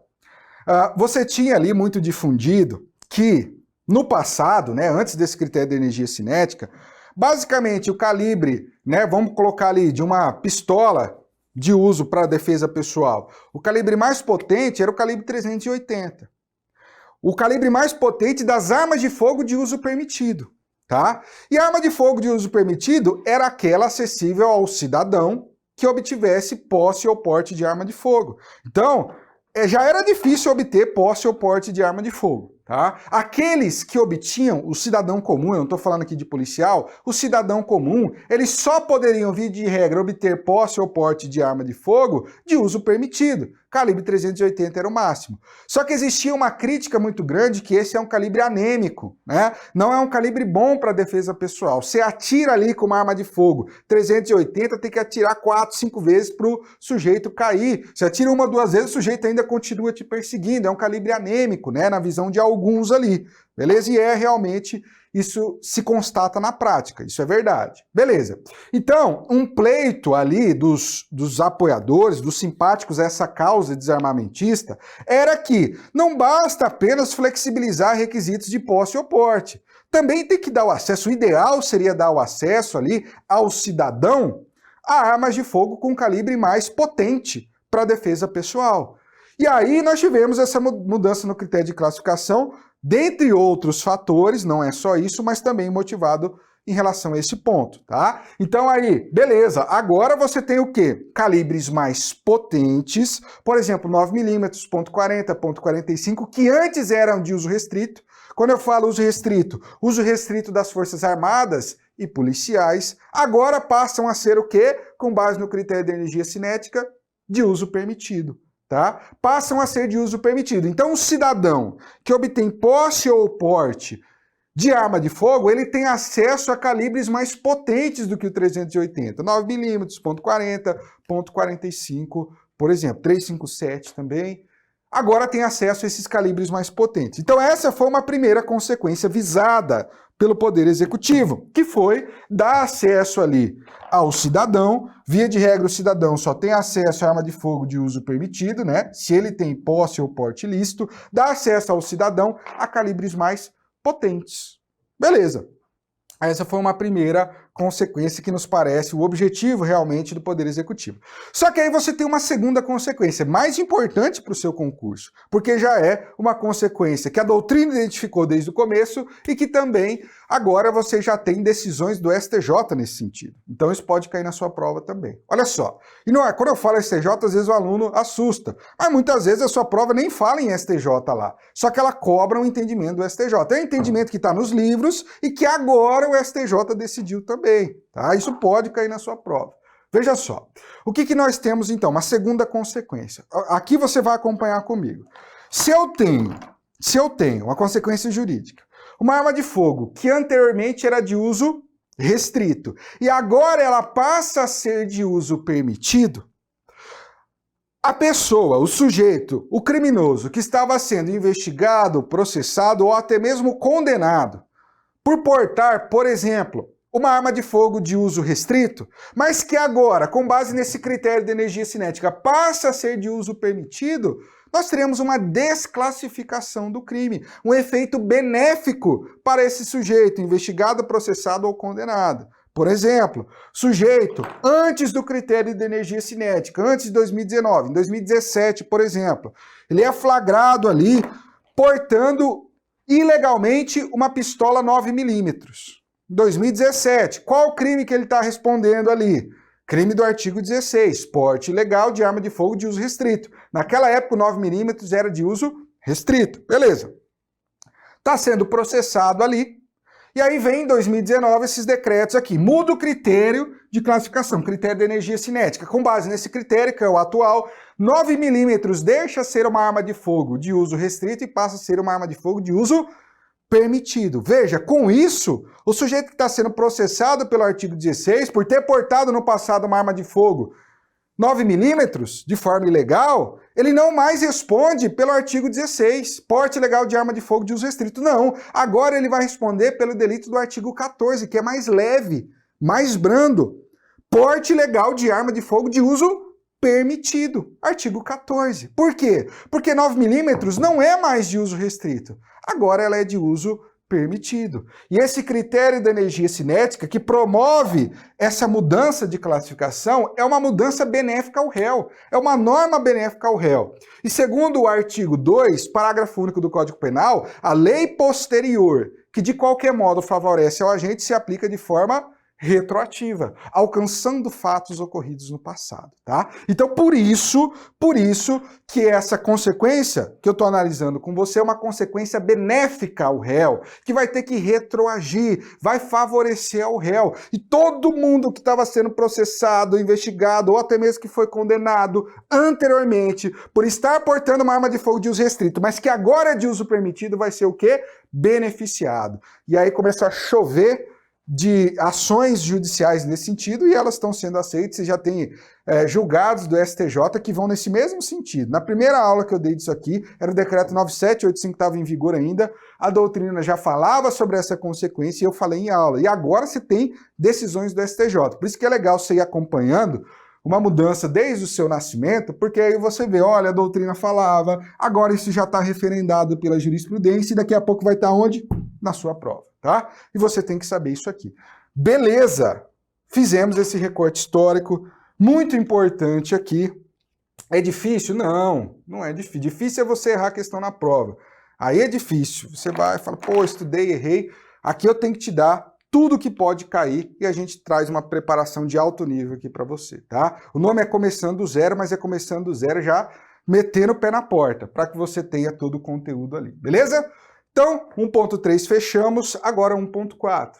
você tinha ali muito difundido que, no passado, né, antes desse critério de energia cinética, basicamente o calibre, né, vamos colocar ali, de uma pistola de uso para defesa pessoal, o calibre mais potente era o calibre 380. O calibre mais potente das armas de fogo de uso permitido. Tá? E a arma de fogo de uso permitido era aquela acessível ao cidadão que obtivesse posse ou porte de arma de fogo. Então, já era difícil obter posse ou porte de arma de fogo. Tá? Aqueles que obtinham, o cidadão comum, eu não estou falando aqui de policial, o cidadão comum, eles só poderiam, via de regra, obter posse ou porte de arma de fogo de uso permitido. calibre 380 era o máximo. Só que existia uma crítica muito grande que esse é um calibre anêmico, né? Não é um calibre bom para defesa pessoal. Você atira ali com uma arma de fogo 380, tem que atirar 4, 5 vezes para o sujeito cair. Você atira uma, 2 vezes, o sujeito ainda continua te perseguindo. É um calibre anêmico, né? Na visão de alguns ali. Beleza? E é realmente... Isso se constata na prática, isso é verdade. Beleza. Então, um pleito ali dos apoiadores, dos simpáticos a essa causa desarmamentista, era que não basta apenas flexibilizar requisitos de posse ou porte. Também tem que dar o acesso, o ideal seria dar o acesso ali ao cidadão a armas de fogo com calibre mais potente para defesa pessoal. E aí nós tivemos essa mudança no critério de classificação, dentre outros fatores, não é só isso, mas também motivado em relação a esse ponto, tá? Então aí, beleza, agora você tem o quê? Calibres mais potentes, por exemplo, 9mm, .40, .45, que antes eram de uso restrito. Quando eu falo uso restrito das Forças Armadas e policiais, agora passam a ser o quê? Com base no critério de energia cinética, de uso permitido. Tá? Passam a ser de uso permitido. Então, o cidadão que obtém posse ou porte de arma de fogo, ele tem acesso a calibres mais potentes do que o 380. 9mm, .40, .45, por exemplo, 357 também. Agora tem acesso a esses calibres mais potentes. Então, essa foi uma primeira consequência visada pelo Poder Executivo, que foi dar acesso ali ao cidadão. Via de regra, o cidadão só tem acesso à arma de fogo de uso permitido, né? Se ele tem posse ou porte lícito, dá acesso ao cidadão a calibres mais potentes. Beleza. Essa foi uma primeira consequência que nos parece o objetivo realmente do Poder Executivo. Só que aí você tem uma segunda consequência, mais importante para o seu concurso, porque já é uma consequência que a doutrina identificou desde o começo e que também agora você já tem decisões do STJ nesse sentido. Então isso pode cair na sua prova também. Olha só, e não é, quando eu falo STJ, às vezes o aluno assusta, mas muitas vezes a sua prova nem fala em STJ lá, só que ela cobra um entendimento do STJ. É um entendimento que está nos livros e que agora o STJ decidiu também, tá? Isso pode cair na sua prova. Veja só, o que nós temos então? Uma segunda consequência. Aqui você vai acompanhar comigo. Se eu tenho uma consequência jurídica, uma arma de fogo que anteriormente era de uso restrito e agora ela passa a ser de uso permitido, a pessoa, o sujeito, o criminoso que estava sendo investigado, processado ou até mesmo condenado por portar, por exemplo, uma arma de fogo de uso restrito, mas que agora, com base nesse critério de energia cinética, passa a ser de uso permitido, nós teremos uma desclassificação do crime, um efeito benéfico para esse sujeito, investigado, processado ou condenado. Por exemplo, sujeito, antes do critério de energia cinética, antes de 2019, em 2017, por exemplo, ele é flagrado ali portando ilegalmente uma pistola 9mm. 2017, qual o crime que ele está respondendo ali? Crime do artigo 16, porte ilegal de arma de fogo de uso restrito. Naquela época, o 9mm era de uso restrito. Beleza. Está sendo processado ali. E aí vem em 2019 esses decretos aqui. Muda o critério de classificação, critério de energia cinética. Com base nesse critério, que é o atual, 9mm deixa ser uma arma de fogo de uso restrito e passa a ser uma arma de fogo de uso permitido. Veja, com isso, o sujeito que está sendo processado pelo artigo 16 por ter portado no passado uma arma de fogo 9mm de forma ilegal, ele não mais responde pelo artigo 16, porte ilegal de arma de fogo de uso restrito. Não, agora ele vai responder pelo delito do artigo 14, que é mais leve, mais brando. Porte ilegal de arma de fogo de uso permitido, artigo 14. Por quê? Porque 9mm não é mais de uso restrito, agora ela é de uso permitido. E esse critério da energia cinética que promove essa mudança de classificação é uma mudança benéfica ao réu, é uma norma benéfica ao réu. E segundo o artigo 2, parágrafo único do Código Penal, a lei posterior, que de qualquer modo favorece ao agente, se aplica de forma retroativa, alcançando fatos ocorridos no passado, tá? Então, por isso que essa consequência que eu estou analisando com você é uma consequência benéfica ao réu, que vai ter que retroagir, vai favorecer ao réu. E todo mundo que estava sendo processado, investigado, ou até mesmo que foi condenado anteriormente por estar portando uma arma de fogo de uso restrito, mas que agora é de uso permitido, vai ser o quê? Beneficiado. E aí começou a chover de ações judiciais nesse sentido, e elas estão sendo aceitas. Você já tem julgados do STJ que vão nesse mesmo sentido. Na primeira aula que eu dei disso aqui, era o decreto 9785 que estava em vigor ainda, a doutrina já falava sobre essa consequência e eu falei em aula. E agora você tem decisões do STJ. Por isso que é legal você ir acompanhando uma mudança desde o seu nascimento, porque aí você vê, olha, a doutrina falava, agora isso já está referendado pela jurisprudência e daqui a pouco vai estar onde? Na sua prova, tá? E você tem que saber isso aqui. Beleza! Fizemos esse recorte histórico, muito importante aqui. É difícil? Não, não é difícil. Difícil é você errar a questão na prova. Aí é difícil. Você vai e fala, pô, estudei, errei. Aqui eu tenho que te dar tudo que pode cair e a gente traz uma preparação de alto nível aqui para você, tá? O nome é Começando do Zero, mas é Começando do Zero já metendo o pé na porta, para que você tenha todo o conteúdo ali, beleza? Então, 1.3 fechamos, agora 1.4.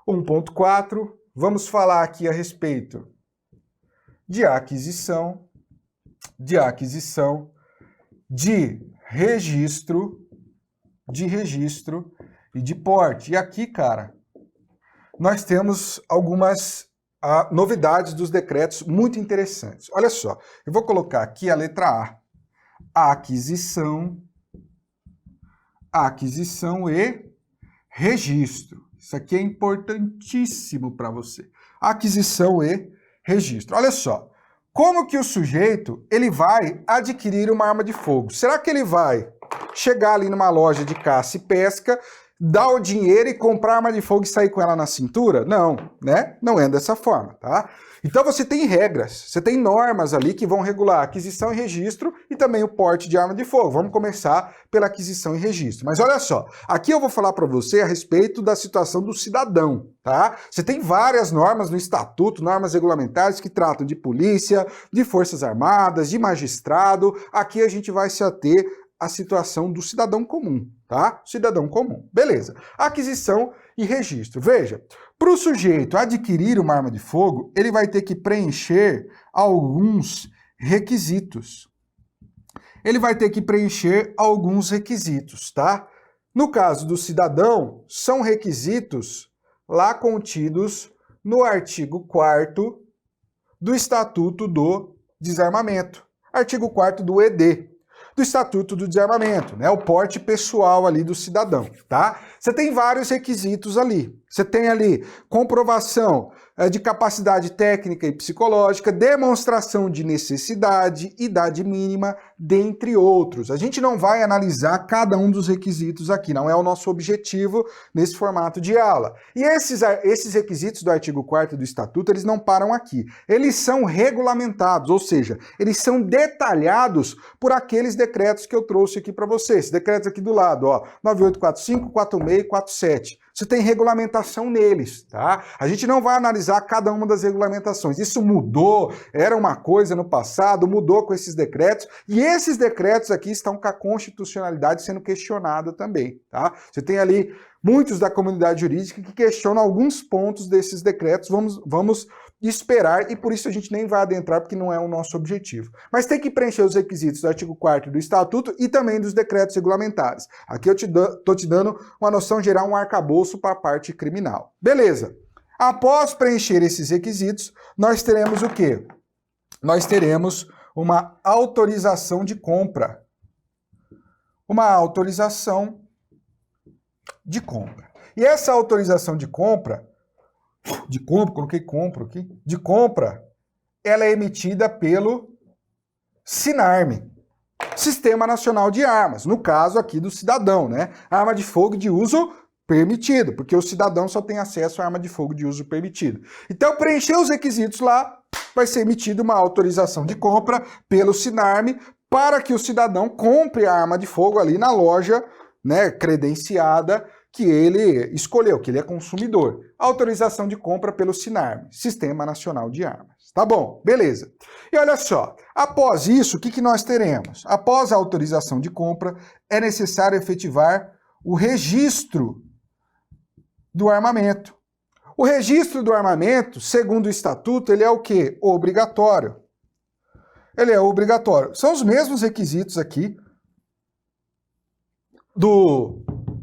1.4, vamos falar aqui a respeito de aquisição, de registro e de porte. E aqui, cara, nós temos algumas novidades dos decretos muito interessantes. Olha só, eu vou colocar aqui a letra A. Aquisição e registro. Isso aqui é importantíssimo para você. Aquisição e registro. Olha só, como que o sujeito ele vai adquirir uma arma de fogo? Será que ele vai chegar ali numa loja de caça e pesca, dar o dinheiro e comprar arma de fogo e sair com ela na cintura? Não, né? Não é dessa forma, tá? Então você tem regras, você tem normas ali que vão regular aquisição e registro e também o porte de arma de fogo. Vamos começar pela aquisição e registro. Mas olha só, aqui eu vou falar para você a respeito da situação do cidadão, tá? Você tem várias normas no estatuto, normas regulamentares que tratam de polícia, de forças armadas, de magistrado. Aqui a gente vai se ater à situação do cidadão comum, tá? Cidadão comum. Beleza. Aquisição e registro. Veja, para o sujeito adquirir uma arma de fogo, ele vai ter que preencher alguns requisitos. Tá? No caso do cidadão, são requisitos lá contidos no artigo 4º do Estatuto do Desarmamento. Artigo 4º do ED. Do Estatuto do Desarmamento, né? O porte pessoal ali do cidadão, tá? Você tem vários requisitos ali. Você tem ali comprovação de capacidade técnica e psicológica, demonstração de necessidade, idade mínima, dentre outros. A gente não vai analisar cada um dos requisitos aqui, não é o nosso objetivo nesse formato de aula. E esses requisitos do artigo 4º do Estatuto, eles não param aqui. Eles são regulamentados, ou seja, eles são detalhados por aqueles decretos que eu trouxe aqui para vocês. Esses decretos aqui do lado, ó, 9845, 46 e 47. Você tem regulamentação neles, tá? A gente não vai analisar cada uma das regulamentações. Isso mudou, era uma coisa no passado, mudou com esses decretos, e esses decretos aqui estão com a constitucionalidade sendo questionada também, tá? Você tem ali muitos da comunidade jurídica que questionam alguns pontos desses decretos, vamos esperar, e por isso a gente nem vai adentrar, porque não é o nosso objetivo. Mas tem que preencher os requisitos do artigo 4º do Estatuto e também dos decretos regulamentares. Aqui eu tô te dando uma noção geral, um arcabouço para a parte criminal. Beleza. Após preencher esses requisitos, nós teremos o quê? Nós teremos uma autorização de compra. Uma autorização de compra. E essa autorização de compra, coloquei compra aqui, de compra, ela é emitida pelo SINARME, Sistema Nacional de Armas, no caso aqui do cidadão, né? Arma de fogo de uso permitido, porque o cidadão só tem acesso à arma de fogo de uso permitido. Então, preencher os requisitos lá, vai ser emitida uma autorização de compra pelo SINARME para que o cidadão compre a arma de fogo ali na loja, né, credenciada, que ele escolheu, que ele é consumidor. Autorização de compra pelo SINARM, Sistema Nacional de Armas. Tá bom, beleza. E olha só, após isso, o que nós teremos? Após a autorização de compra, é necessário efetivar o registro do armamento. O registro do armamento, segundo o Estatuto, ele é o quê? Obrigatório. Ele é obrigatório. São os mesmos requisitos aqui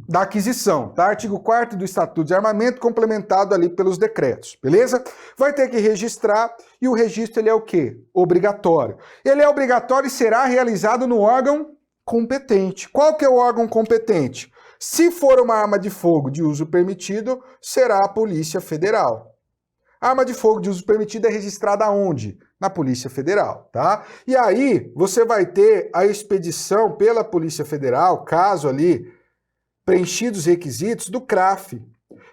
da aquisição, tá? Artigo 4º do Estatuto de Armamento, complementado ali pelos decretos, beleza? Vai ter que registrar, e o registro ele é o quê? Obrigatório. Ele é obrigatório e será realizado no órgão competente. Qual que é o órgão competente? Se for uma arma de fogo de uso permitido, será a Polícia Federal. A arma de fogo de uso permitido é registrada onde? Na Polícia Federal, tá? E aí, você vai ter a expedição pela Polícia Federal, caso ali preenchidos os requisitos, do CRAF,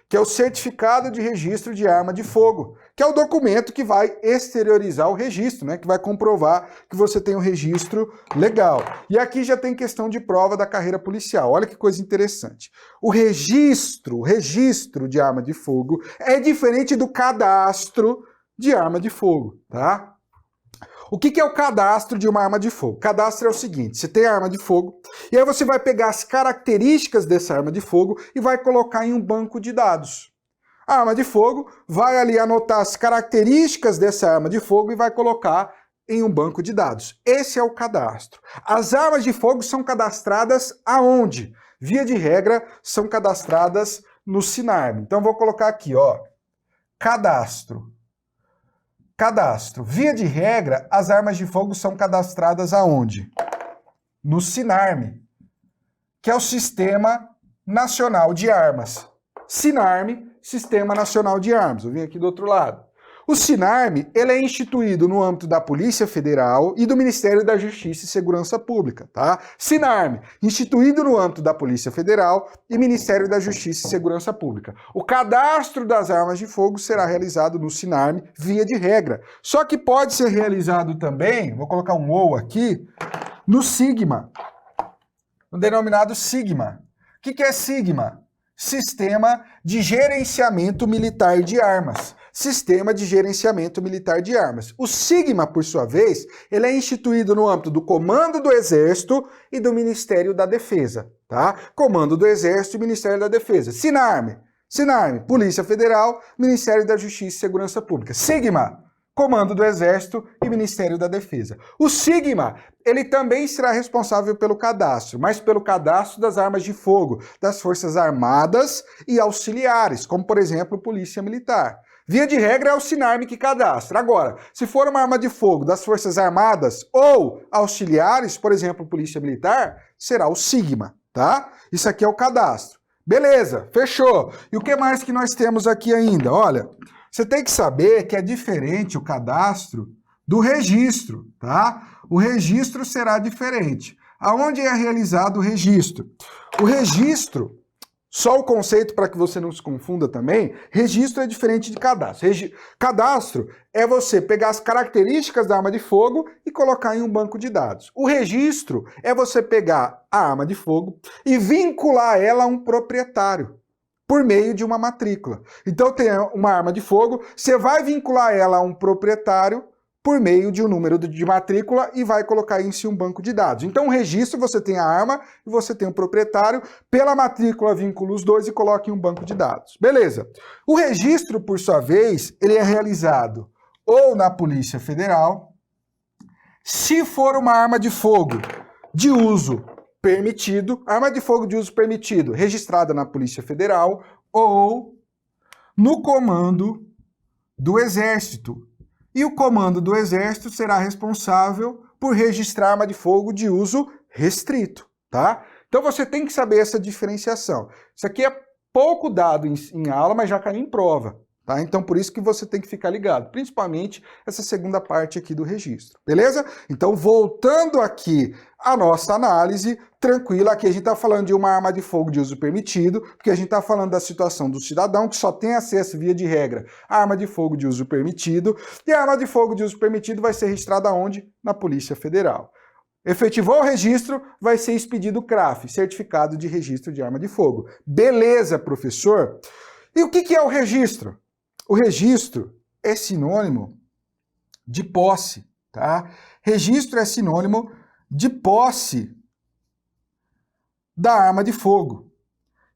que é o Certificado de Registro de Arma de Fogo, que é o documento que vai exteriorizar o registro, né? Que vai comprovar que você tem um registro legal. E aqui já tem questão de prova da carreira policial. Olha que coisa interessante. O registro de arma de fogo é diferente do cadastro de arma de fogo, tá? O que é o cadastro de uma arma de fogo? O cadastro é o seguinte, você tem a arma de fogo, e aí você vai pegar as características dessa arma de fogo e vai colocar em um banco de dados. A arma de fogo vai ali anotar as características dessa arma de fogo e vai colocar em um banco de dados. Esse é o cadastro. As armas de fogo são cadastradas aonde? Via de regra, são cadastradas no SINARM. Então vou colocar aqui, ó, cadastro. Cadastro. Via de regra, as armas de fogo são cadastradas aonde? No SINARM, que é o Sistema Nacional de Armas. SINARM, Sistema Nacional de Armas. Eu vim aqui do outro lado. O SINARM, ele é instituído no âmbito da Polícia Federal e do Ministério da Justiça e Segurança Pública, tá? SINARM, instituído no âmbito da Polícia Federal e Ministério da Justiça e Segurança Pública. O cadastro das armas de fogo será realizado no SINARM via de regra. Só que pode ser realizado também, vou colocar um ou aqui, no SIGMA, no denominado SIGMA. O que é SIGMA? Sistema de Gerenciamento Militar de Armas. Sistema de Gerenciamento Militar de Armas. O SIGMA, por sua vez, ele é instituído no âmbito do Comando do Exército e do Ministério da Defesa, tá? Comando do Exército e Ministério da Defesa. SINARM, Polícia Federal, Ministério da Justiça e Segurança Pública. SIGMA, Comando do Exército e Ministério da Defesa. O SIGMA, ele também será responsável pelo cadastro, mas pelo cadastro das armas de fogo, das Forças Armadas e auxiliares, como, por exemplo, Polícia Militar. Via de regra é o SINARM que cadastra. Agora, se for uma arma de fogo das Forças Armadas ou auxiliares, por exemplo, Polícia Militar, será o SIGMA, tá? Isso aqui é o cadastro. Beleza, fechou. E o que mais que nós temos aqui ainda? Olha, você tem que saber que é diferente o cadastro do registro, tá? O registro será diferente. Aonde é realizado o registro? O registro, só o conceito para que você não se confunda também, registro é diferente de cadastro. Cadastro é você pegar as características da arma de fogo e colocar em um banco de dados. O registro é você pegar a arma de fogo e vincular ela a um proprietário por meio de uma matrícula. Então tem uma arma de fogo, você vai vincular ela a um proprietário por meio de um número de matrícula e vai colocar em si um banco de dados. Então, o registro, você tem a arma e você tem o proprietário, pela matrícula vincula os dois e coloca em um banco de dados. Beleza. O registro, por sua vez, ele é realizado ou na Polícia Federal, se for uma arma de fogo de uso permitido, arma de fogo de uso permitido registrada na Polícia Federal, ou no Comando do Exército. E o Comando do Exército será responsável por registrar arma de fogo de uso restrito, tá? Então você tem que saber essa diferenciação. Isso aqui é pouco dado em aula, mas já caiu em prova, tá? Então por isso que você tem que ficar ligado, principalmente essa segunda parte aqui do registro, beleza? Então voltando aqui à nossa análise, tranquila, aqui a gente está falando de uma arma de fogo de uso permitido, porque a gente está falando da situação do cidadão que só tem acesso via de regra à arma de fogo de uso permitido, e a arma de fogo de uso permitido vai ser registrada onde? Na Polícia Federal. Efetivou o registro, vai ser expedido o CRAF, Certificado de Registro de Arma de Fogo. Beleza, professor? E o que é o registro? O registro é sinônimo de posse, tá? Registro é sinônimo de posse da arma de fogo.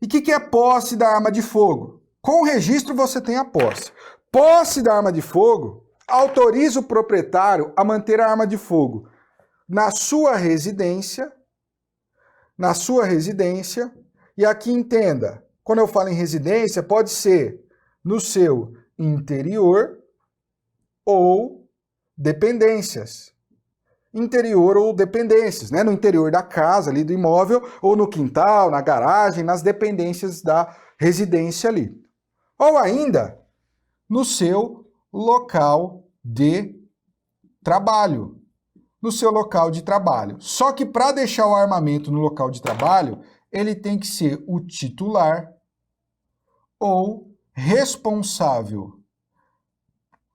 E o que é posse da arma de fogo? Com o registro você tem a posse. Posse da arma de fogo autoriza o proprietário a manter a arma de fogo na sua residência, e aqui entenda, quando eu falo em residência, pode ser no seu interior ou dependências. Interior ou dependências, né? No interior da casa, ali do imóvel, ou no quintal, na garagem, nas dependências da residência ali. Ou ainda, no seu local de trabalho. No seu local de trabalho. Só que para deixar o armamento no local de trabalho, ele tem que ser o titular ou responsável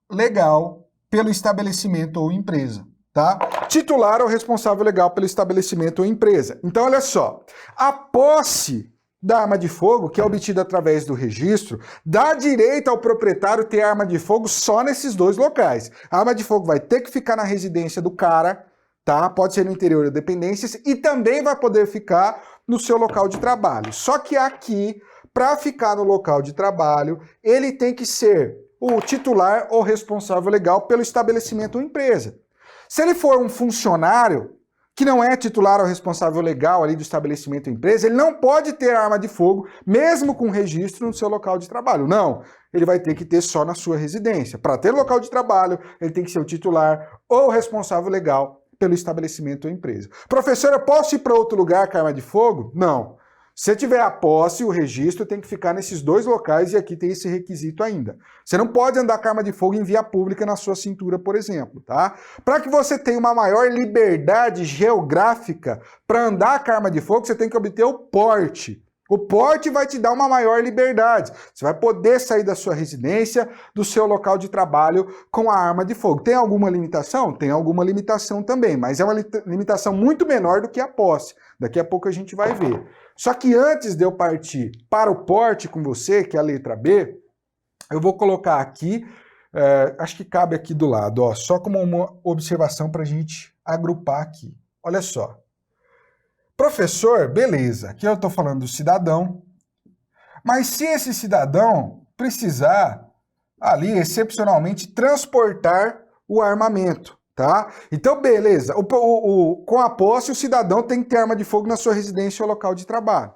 legal pelo estabelecimento ou empresa, tá? Titular ou responsável legal pelo estabelecimento ou empresa. Então, olha só, a posse da arma de fogo, que é obtida através do registro, dá direito ao proprietário ter arma de fogo só nesses dois locais. A arma de fogo vai ter que ficar na residência do cara, tá? Pode ser no interior de dependências, e também vai poder ficar no seu local de trabalho. Só que aqui, para ficar no local de trabalho, ele tem que ser o titular ou responsável legal pelo estabelecimento ou empresa. Se ele for um funcionário que não é titular ou responsável legal ali do estabelecimento ou empresa, ele não pode ter arma de fogo, mesmo com registro no seu local de trabalho. Não, ele vai ter que ter só na sua residência. Para ter local de trabalho, ele tem que ser o titular ou responsável legal pelo estabelecimento ou empresa. Professor, eu posso ir para outro lugar com arma de fogo? Não. Se tiver a posse, o registro tem que ficar nesses dois locais e aqui tem esse requisito ainda. Você não pode andar com arma de fogo em via pública na sua cintura, por exemplo, tá? Para que você tenha uma maior liberdade geográfica para andar com arma de fogo, você tem que obter o porte. O porte vai te dar uma maior liberdade. Você vai poder sair da sua residência, do seu local de trabalho com a arma de fogo. Tem alguma limitação? Tem alguma limitação também, mas é uma limitação muito menor do que a posse. Daqui a pouco a gente vai ver. Só que antes de eu partir para o porte com você, que é a letra B, eu vou colocar aqui, acho que cabe aqui do lado, ó, só como uma observação para a gente agrupar aqui. Olha só. Professor, beleza, aqui eu estou falando do cidadão, mas se esse cidadão precisar ali, excepcionalmente, transportar o armamento, tá? Então, beleza, com a posse, o cidadão tem que ter arma de fogo na sua residência ou local de trabalho.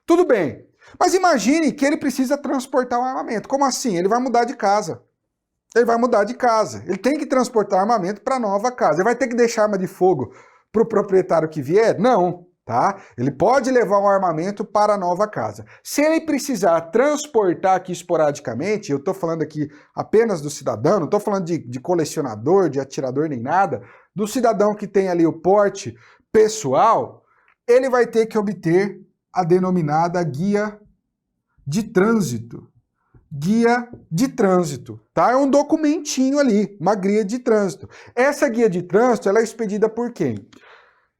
Tudo bem, mas imagine que ele precisa transportar o armamento. Como assim? Ele vai mudar de casa. Ele vai mudar de casa. Ele tem que transportar armamento para a nova casa. Ele vai ter que deixar arma de fogo para o proprietário que vier? Não. Tá? Ele pode levar um armamento para a nova casa. Se ele precisar transportar aqui esporadicamente, eu estou falando aqui apenas do cidadão, não estou falando de colecionador, de atirador nem nada, do cidadão que tem ali o porte pessoal, ele vai ter que obter a denominada guia de trânsito. Guia de trânsito, tá? É um documentinho ali, uma guia de trânsito. Essa guia de trânsito, ela é expedida por quem?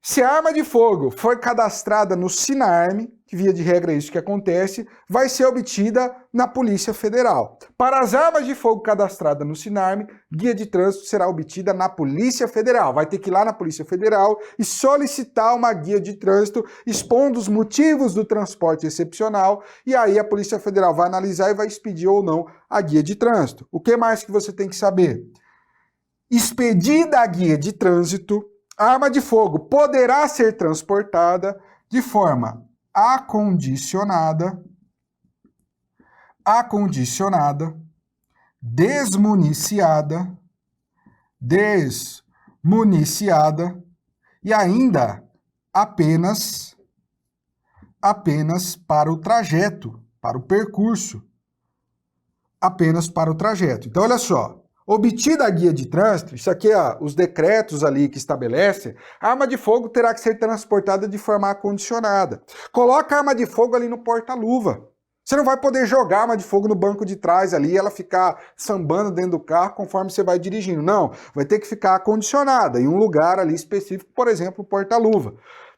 Se a arma de fogo for cadastrada no Sinarme, que via de regra é isso que acontece, vai ser obtida na Polícia Federal. Para as armas de fogo cadastradas no Sinarme, guia de trânsito será obtida na Polícia Federal. Vai ter que ir lá na Polícia Federal e solicitar uma guia de trânsito expondo os motivos do transporte excepcional e aí a Polícia Federal vai analisar e vai expedir ou não a guia de trânsito. O que mais que você tem que saber? Expedida a guia de trânsito, a arma de fogo poderá ser transportada de forma acondicionada, desmuniciada e ainda apenas para o trajeto, para o percurso. Apenas para o trajeto. Então, olha só. Obtida a guia de trânsito, isso aqui é os decretos ali que estabelecem, a arma de fogo terá que ser transportada de forma acondicionada. Coloca a arma de fogo ali no porta-luva. Você não vai poder jogar arma de fogo no banco de trás ali e ela ficar sambando dentro do carro conforme você vai dirigindo. Não, vai ter que ficar acondicionada em um lugar ali específico, por exemplo, o porta-luva.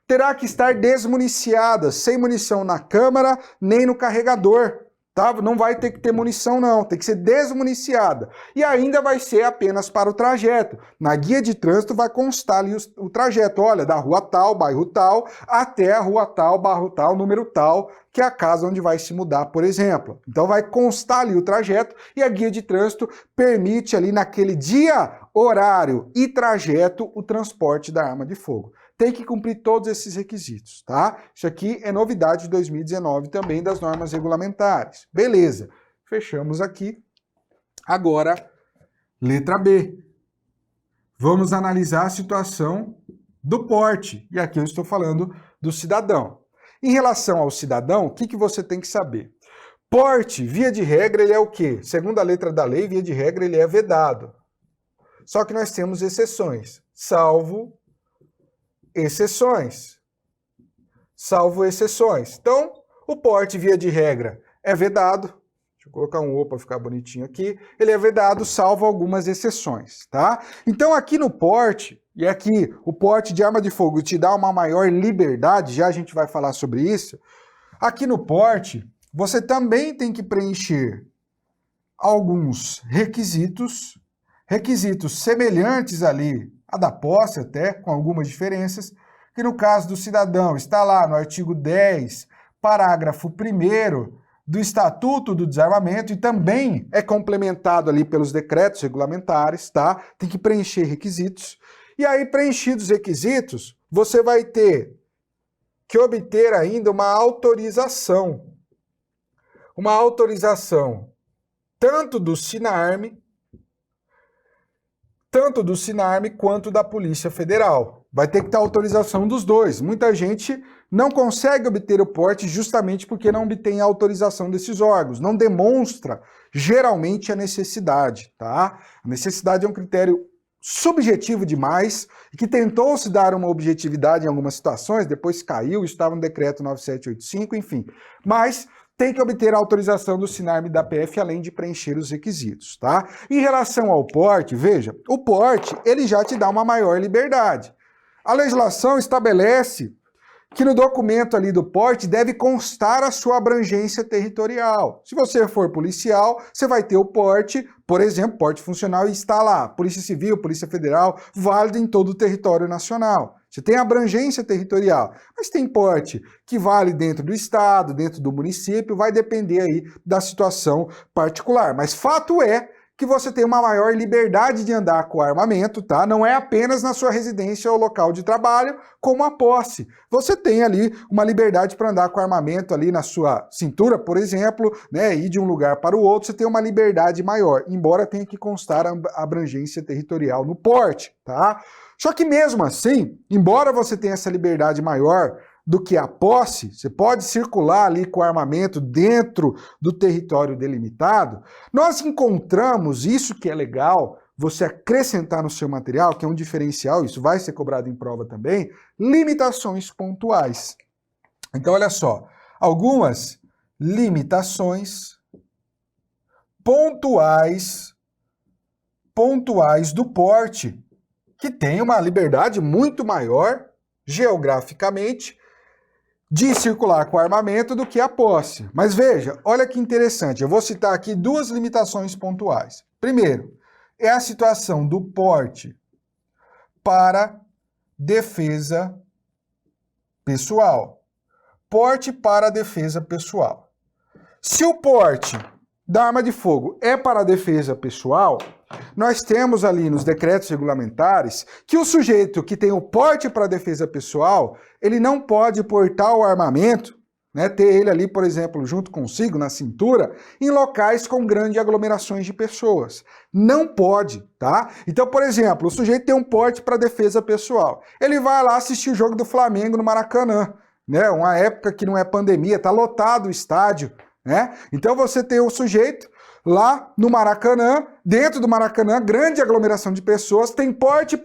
Terá que estar desmuniciada, sem munição na câmara nem no carregador. Tá? Não vai ter que ter munição não, tem que ser desmuniciada. E ainda vai ser apenas para o trajeto. Na guia de trânsito vai constar ali o trajeto, olha, da rua tal, bairro tal, até a rua tal, bairro tal, número tal, que é a casa onde vai se mudar, por exemplo. Então vai constar ali o trajeto e a guia de trânsito permite ali naquele dia, horário e trajeto o transporte da arma de fogo. Tem que cumprir todos esses requisitos, tá? Isso aqui é novidade de 2019 também das normas regulamentares. Beleza, fechamos aqui. Agora, letra B. Vamos analisar a situação do porte. E aqui eu estou falando do cidadão. Em relação ao cidadão, o que você tem que saber? Porte, via de regra, ele é o quê? Segundo a letra da lei, via de regra, ele é vedado. Só que nós temos exceções, salvo exceções. Salvo exceções. Então, o porte, via de regra, é vedado. Deixa eu colocar um O para ficar bonitinho aqui. Ele é vedado, salvo algumas exceções, tá? Então, aqui no porte, e aqui o porte de arma de fogo te dá uma maior liberdade, já a gente vai falar sobre isso. Aqui no porte, você também tem que preencher alguns requisitos semelhantes ali a da posse até, com algumas diferenças, que no caso do cidadão está lá no artigo 10, parágrafo 1º do Estatuto do Desarmamento e também é complementado ali pelos decretos regulamentares, tá? Tem que preencher requisitos. E aí, preenchidos os requisitos, você vai ter que obter ainda uma autorização. Uma autorização tanto do SINARME quanto da Polícia Federal. Vai ter que ter autorização dos dois. Muita gente não consegue obter o porte justamente porque não obtém a autorização desses órgãos, não demonstra geralmente a necessidade, tá? A necessidade é um critério subjetivo demais, que tentou se dar uma objetividade em algumas situações, depois caiu, estava no decreto 9785, enfim. Mas tem que obter a autorização do SINARME e da PF, além de preencher os requisitos, tá? Em relação ao porte, veja, o porte, ele já te dá uma maior liberdade. A legislação estabelece que no documento ali do porte deve constar a sua abrangência territorial. Se você for policial, você vai ter o porte, por exemplo, porte funcional e está lá, Polícia Civil, Polícia Federal, válido em todo o território nacional. Você tem abrangência territorial, mas tem porte que vale dentro do estado, dentro do município, vai depender aí da situação particular. Mas fato é que você tem uma maior liberdade de andar com armamento, tá? Não é apenas na sua residência ou local de trabalho, como a posse. Você tem ali uma liberdade para andar com armamento ali na sua cintura, por exemplo, né? Ir de um lugar para o outro, você tem uma liberdade maior, embora tenha que constar a abrangência territorial no porte, tá? Só que mesmo assim, embora você tenha essa liberdade maior do que a posse, você pode circular ali com armamento dentro do território delimitado, nós encontramos, isso que é legal, você acrescentar no seu material, que é um diferencial, isso vai ser cobrado em prova também, limitações pontuais. Então, olha só, algumas limitações pontuais do porte, que tem uma liberdade muito maior, geograficamente, de circular com armamento do que a posse. Mas veja, olha que interessante, eu vou citar aqui duas limitações pontuais. Primeiro, é a situação do porte para defesa pessoal. Porte para defesa pessoal. Se o porte da arma de fogo é para defesa pessoal, nós temos ali nos decretos regulamentares que o sujeito que tem o porte para defesa pessoal, ele não pode portar o armamento, né, ter ele ali, por exemplo, junto consigo, na cintura, em locais com grandes aglomerações de pessoas. Não pode, tá? Então, por exemplo, o sujeito tem um porte para defesa pessoal. Ele vai lá assistir o jogo do Flamengo no Maracanã, né? Uma época que não é pandemia, tá lotado o estádio, né? Então você tem o sujeito, lá no Maracanã, dentro do Maracanã, grande aglomeração de pessoas, tem porte?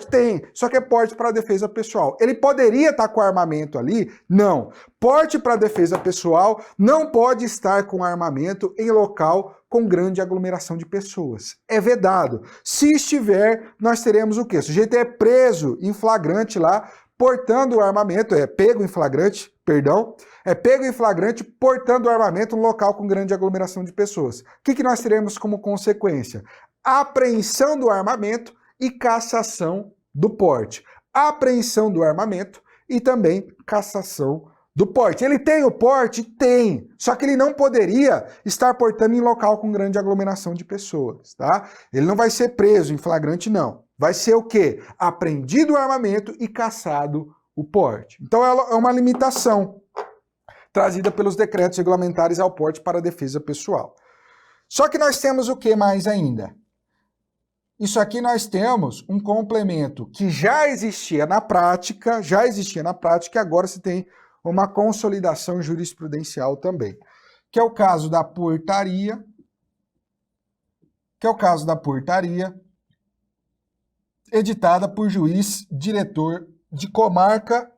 Tem, só que é porte para defesa pessoal. Ele poderia estar com armamento ali? Não. Porte para defesa pessoal não pode estar com armamento em local com grande aglomeração de pessoas. É vedado. Se estiver, nós teremos o quê? O sujeito é preso em flagrante lá, portando o armamento, pego em flagrante portando o armamento no local com grande aglomeração de pessoas. O que nós teremos como consequência? Apreensão do armamento e cassação do porte. Apreensão do armamento e também cassação do porte. Ele tem o porte? Tem. Só que ele não poderia estar portando em local com grande aglomeração de pessoas, tá? Ele não vai ser preso em flagrante, não. Vai ser o quê? Apreendido o armamento e cassado o porte. Então é uma limitação trazida pelos decretos regulamentares ao porte para defesa pessoal. Só que nós temos o que mais ainda? Isso aqui nós temos um complemento que já existia na prática, e agora se tem uma consolidação jurisprudencial também, que é o caso da portaria, editada por juiz diretor de comarca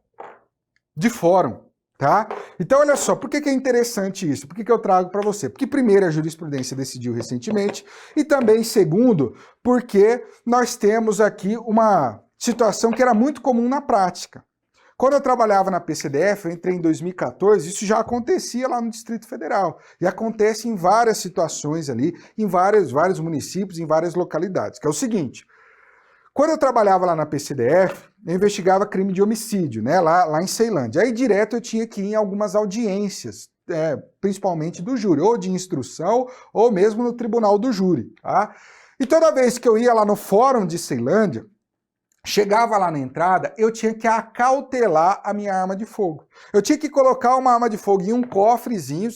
de fórum, tá? Então, olha só, por que é interessante isso? Por que eu trago para você? Porque, primeiro, a jurisprudência decidiu recentemente, e também, segundo, porque nós temos aqui uma situação que era muito comum na prática. Quando eu trabalhava na PCDF, eu entrei em 2014, isso já acontecia lá no Distrito Federal. E acontece em várias situações ali, em vários municípios, em várias localidades, que é o seguinte. Quando eu trabalhava lá na PCDF, eu investigava crime de homicídio, né, lá em Ceilândia. Aí direto eu tinha que ir em algumas audiências, principalmente do júri, ou de instrução, ou mesmo no tribunal do júri, tá? E toda vez que eu ia lá no fórum de Ceilândia, chegava lá na entrada, eu tinha que acautelar a minha arma de fogo. Eu tinha que colocar uma arma de fogo em um cofrezinho,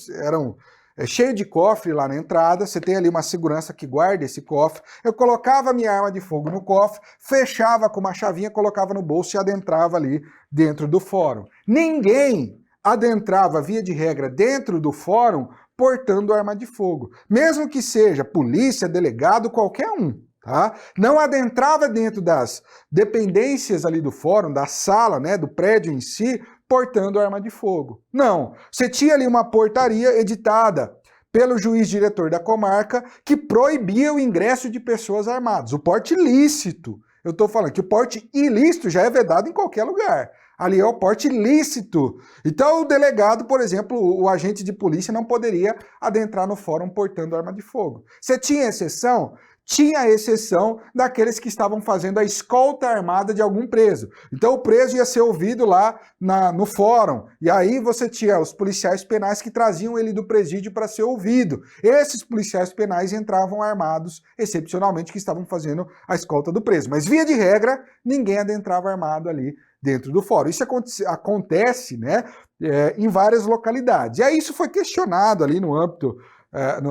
cheio de cofre lá na entrada, você tem ali uma segurança que guarda esse cofre. Eu colocava a minha arma de fogo no cofre, fechava com uma chavinha, colocava no bolso e adentrava ali dentro do fórum. Ninguém adentrava, via de regra, dentro do fórum portando arma de fogo. Mesmo que seja polícia, delegado, qualquer um. Tá? Não adentrava dentro das dependências ali do fórum, da sala, né, do prédio em si, portando arma de fogo. Não. Você tinha ali uma portaria editada pelo juiz diretor da comarca que proibia o ingresso de pessoas armadas. O porte lícito. Eu estou falando que o porte ilícito já é vedado em qualquer lugar. Ali é o porte lícito. Então o delegado, por exemplo, o agente de polícia não poderia adentrar no fórum portando arma de fogo. Você tinha exceção? Tinha a exceção daqueles que estavam fazendo a escolta armada de algum preso. Então o preso ia ser ouvido lá no fórum, e aí você tinha os policiais penais que traziam ele do presídio para ser ouvido. Esses policiais penais entravam armados, excepcionalmente, que estavam fazendo a escolta do preso. Mas via de regra, ninguém adentrava armado ali dentro do fórum. Isso acontece, né, em várias localidades. E aí isso foi questionado ali no âmbito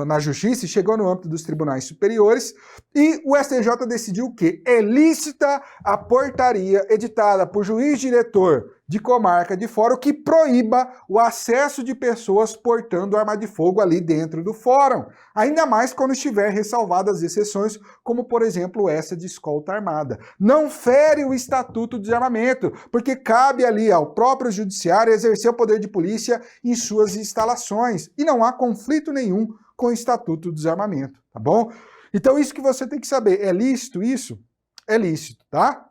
na justiça e chegou no âmbito dos tribunais superiores, e o STJ decidiu o quê? É lícita a portaria editada por juiz diretor de comarca de fórum que proíba o acesso de pessoas portando arma de fogo ali dentro do fórum, ainda mais quando estiver ressalvadas exceções, como por exemplo essa de escolta armada. Não fere o Estatuto do Desarmamento, porque cabe ali ao próprio judiciário exercer o poder de polícia em suas instalações, e não há conflito nenhum com o Estatuto do Desarmamento, tá bom? Então isso que você tem que saber, é lícito isso? É lícito, tá?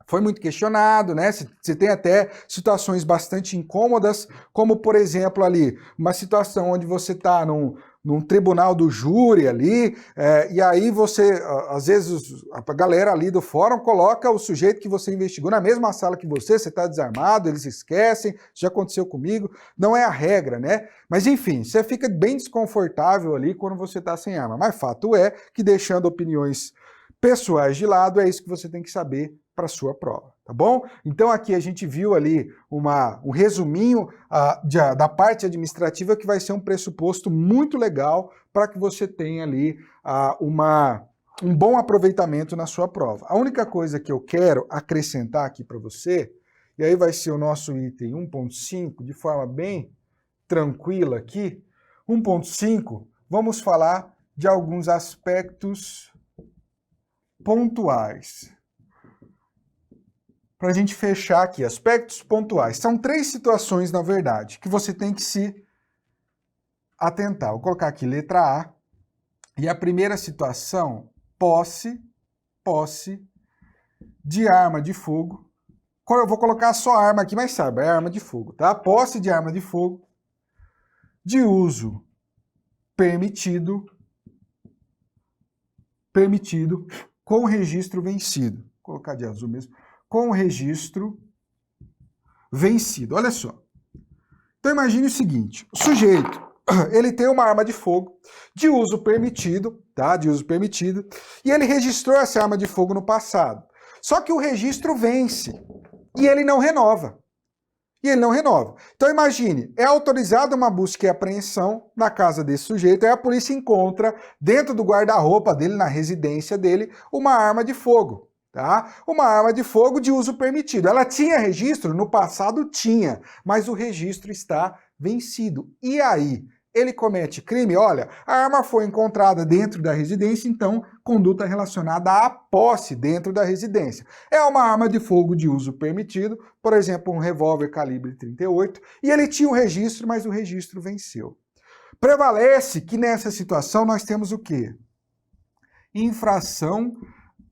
Foi muito questionado, né? Você tem até situações bastante incômodas, como, por exemplo, ali, uma situação onde você está num tribunal do júri ali, e aí você, às vezes, a galera ali do fórum coloca o sujeito que você investigou na mesma sala que você está desarmado, eles esquecem, isso já aconteceu comigo, não é a regra, né? Mas, enfim, você fica bem desconfortável ali quando você está sem arma. Mas fato é que, deixando opiniões pessoais de lado, é isso que você tem que saber para a sua prova, tá bom? Então aqui a gente viu ali um resuminho da parte administrativa que vai ser um pressuposto muito legal para que você tenha ali um bom aproveitamento na sua prova. A única coisa que eu quero acrescentar aqui para você, e aí vai ser o nosso item 1.5, de forma bem tranquila aqui, 1.5 vamos falar de alguns aspectos pontuais. Para a gente fechar aqui, aspectos pontuais. São 3 situações, na verdade, que você tem que se atentar. Vou colocar aqui letra A. E a primeira situação, posse de arma de fogo. Eu vou colocar só arma aqui, mas sabe, é arma de fogo, tá? Posse de arma de fogo de uso permitido com registro vencido. Vou colocar de azul mesmo. Com registro vencido. Olha só. Então imagine o seguinte, o sujeito, ele tem uma arma de fogo de uso permitido, tá? De uso permitido, e ele registrou essa arma de fogo no passado. Só que o registro vence e ele não renova. Então imagine, é autorizada uma busca e apreensão na casa desse sujeito, aí a polícia encontra dentro do guarda-roupa dele, na residência dele, uma arma de fogo, tá? Uma arma de fogo de uso permitido. Ela tinha registro? No passado tinha, mas o registro está vencido. E aí? Ele comete crime? Olha, a arma foi encontrada dentro da residência, então conduta relacionada à posse dentro da residência. É uma arma de fogo de uso permitido, por exemplo, um revólver calibre 38, e ele tinha o registro, mas o registro venceu. Prevalece que nessa situação nós temos o quê? Infração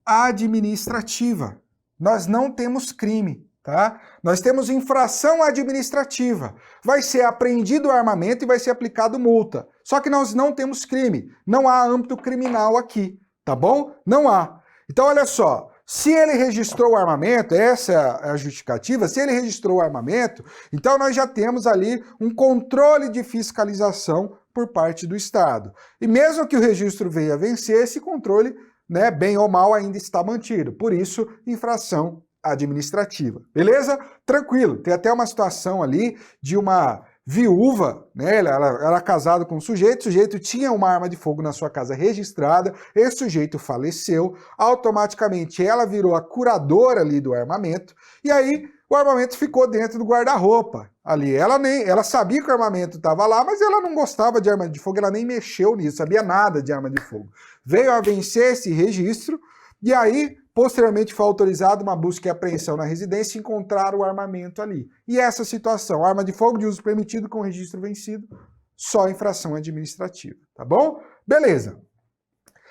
administrativa. Nós não temos crime. Tá? Nós temos infração administrativa. Vai ser apreendido o armamento e vai ser aplicado multa. Só que nós não temos crime. Não há âmbito criminal aqui, tá bom? Não há. Então, olha só. Se ele registrou o armamento, essa é a justificativa, se ele registrou o armamento, então nós já temos ali um controle de fiscalização por parte do Estado. E mesmo que o registro venha a vencer, esse controle, né, bem ou mal, ainda está mantido. Por isso, infração administrativa, beleza? Tranquilo, tem até uma situação ali de uma viúva, né? Ela era casada com um sujeito, o sujeito tinha uma arma de fogo na sua casa registrada, esse sujeito faleceu, automaticamente ela virou a curadora ali do armamento, e aí o armamento ficou dentro do guarda-roupa ali. Ela sabia que o armamento estava lá, mas ela não gostava de arma de fogo, ela nem mexeu nisso, sabia nada de arma de fogo. Veio a vencer esse registro, e aí posteriormente foi autorizada uma busca e apreensão na residência e encontraram o armamento ali. E essa situação, arma de fogo de uso permitido com registro vencido, só infração administrativa, tá bom? Beleza.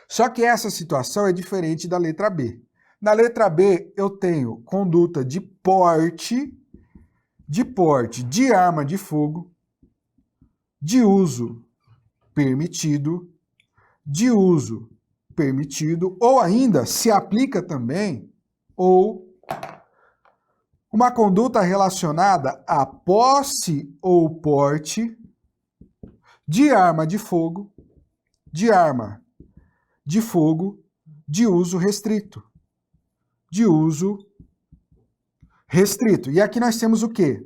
Só que essa situação é diferente da letra B. Na letra B, eu tenho conduta de porte de arma de fogo, de uso permitido, ou ainda se aplica também, ou uma conduta relacionada à posse ou porte de arma de fogo, de uso restrito. E aqui nós temos o quê?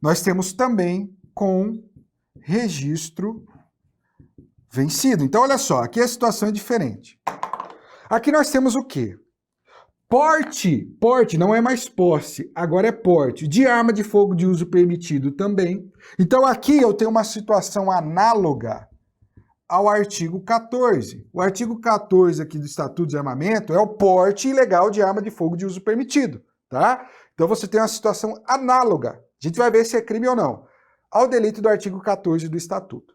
Nós temos também com registro vencido. Então, olha só, aqui a situação é diferente. Aqui nós temos o quê? Porte não é mais posse, agora é porte de arma de fogo de uso permitido também. Então, aqui eu tenho uma situação análoga ao artigo 14. O artigo 14 aqui do Estatuto de Armamento é o porte ilegal de arma de fogo de uso permitido, tá? Então, você tem uma situação análoga. A gente vai ver se é crime ou não, ao delito do artigo 14 do Estatuto.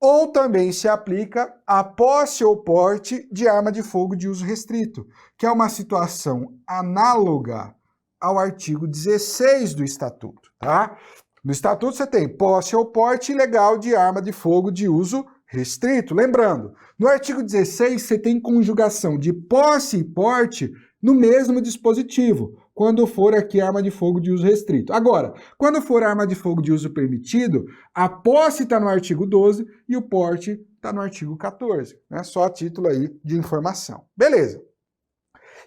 Ou também se aplica a posse ou porte de arma de fogo de uso restrito, que é uma situação análoga ao artigo 16 do Estatuto, tá? No Estatuto você tem posse ou porte ilegal de arma de fogo de uso restrito. Lembrando, no artigo 16 você tem conjugação de posse e porte no mesmo dispositivo, quando for aqui arma de fogo de uso restrito. Agora, quando for arma de fogo de uso permitido, a posse está no artigo 12 e o porte está no artigo 14. Né? Só a título aí de informação. Beleza.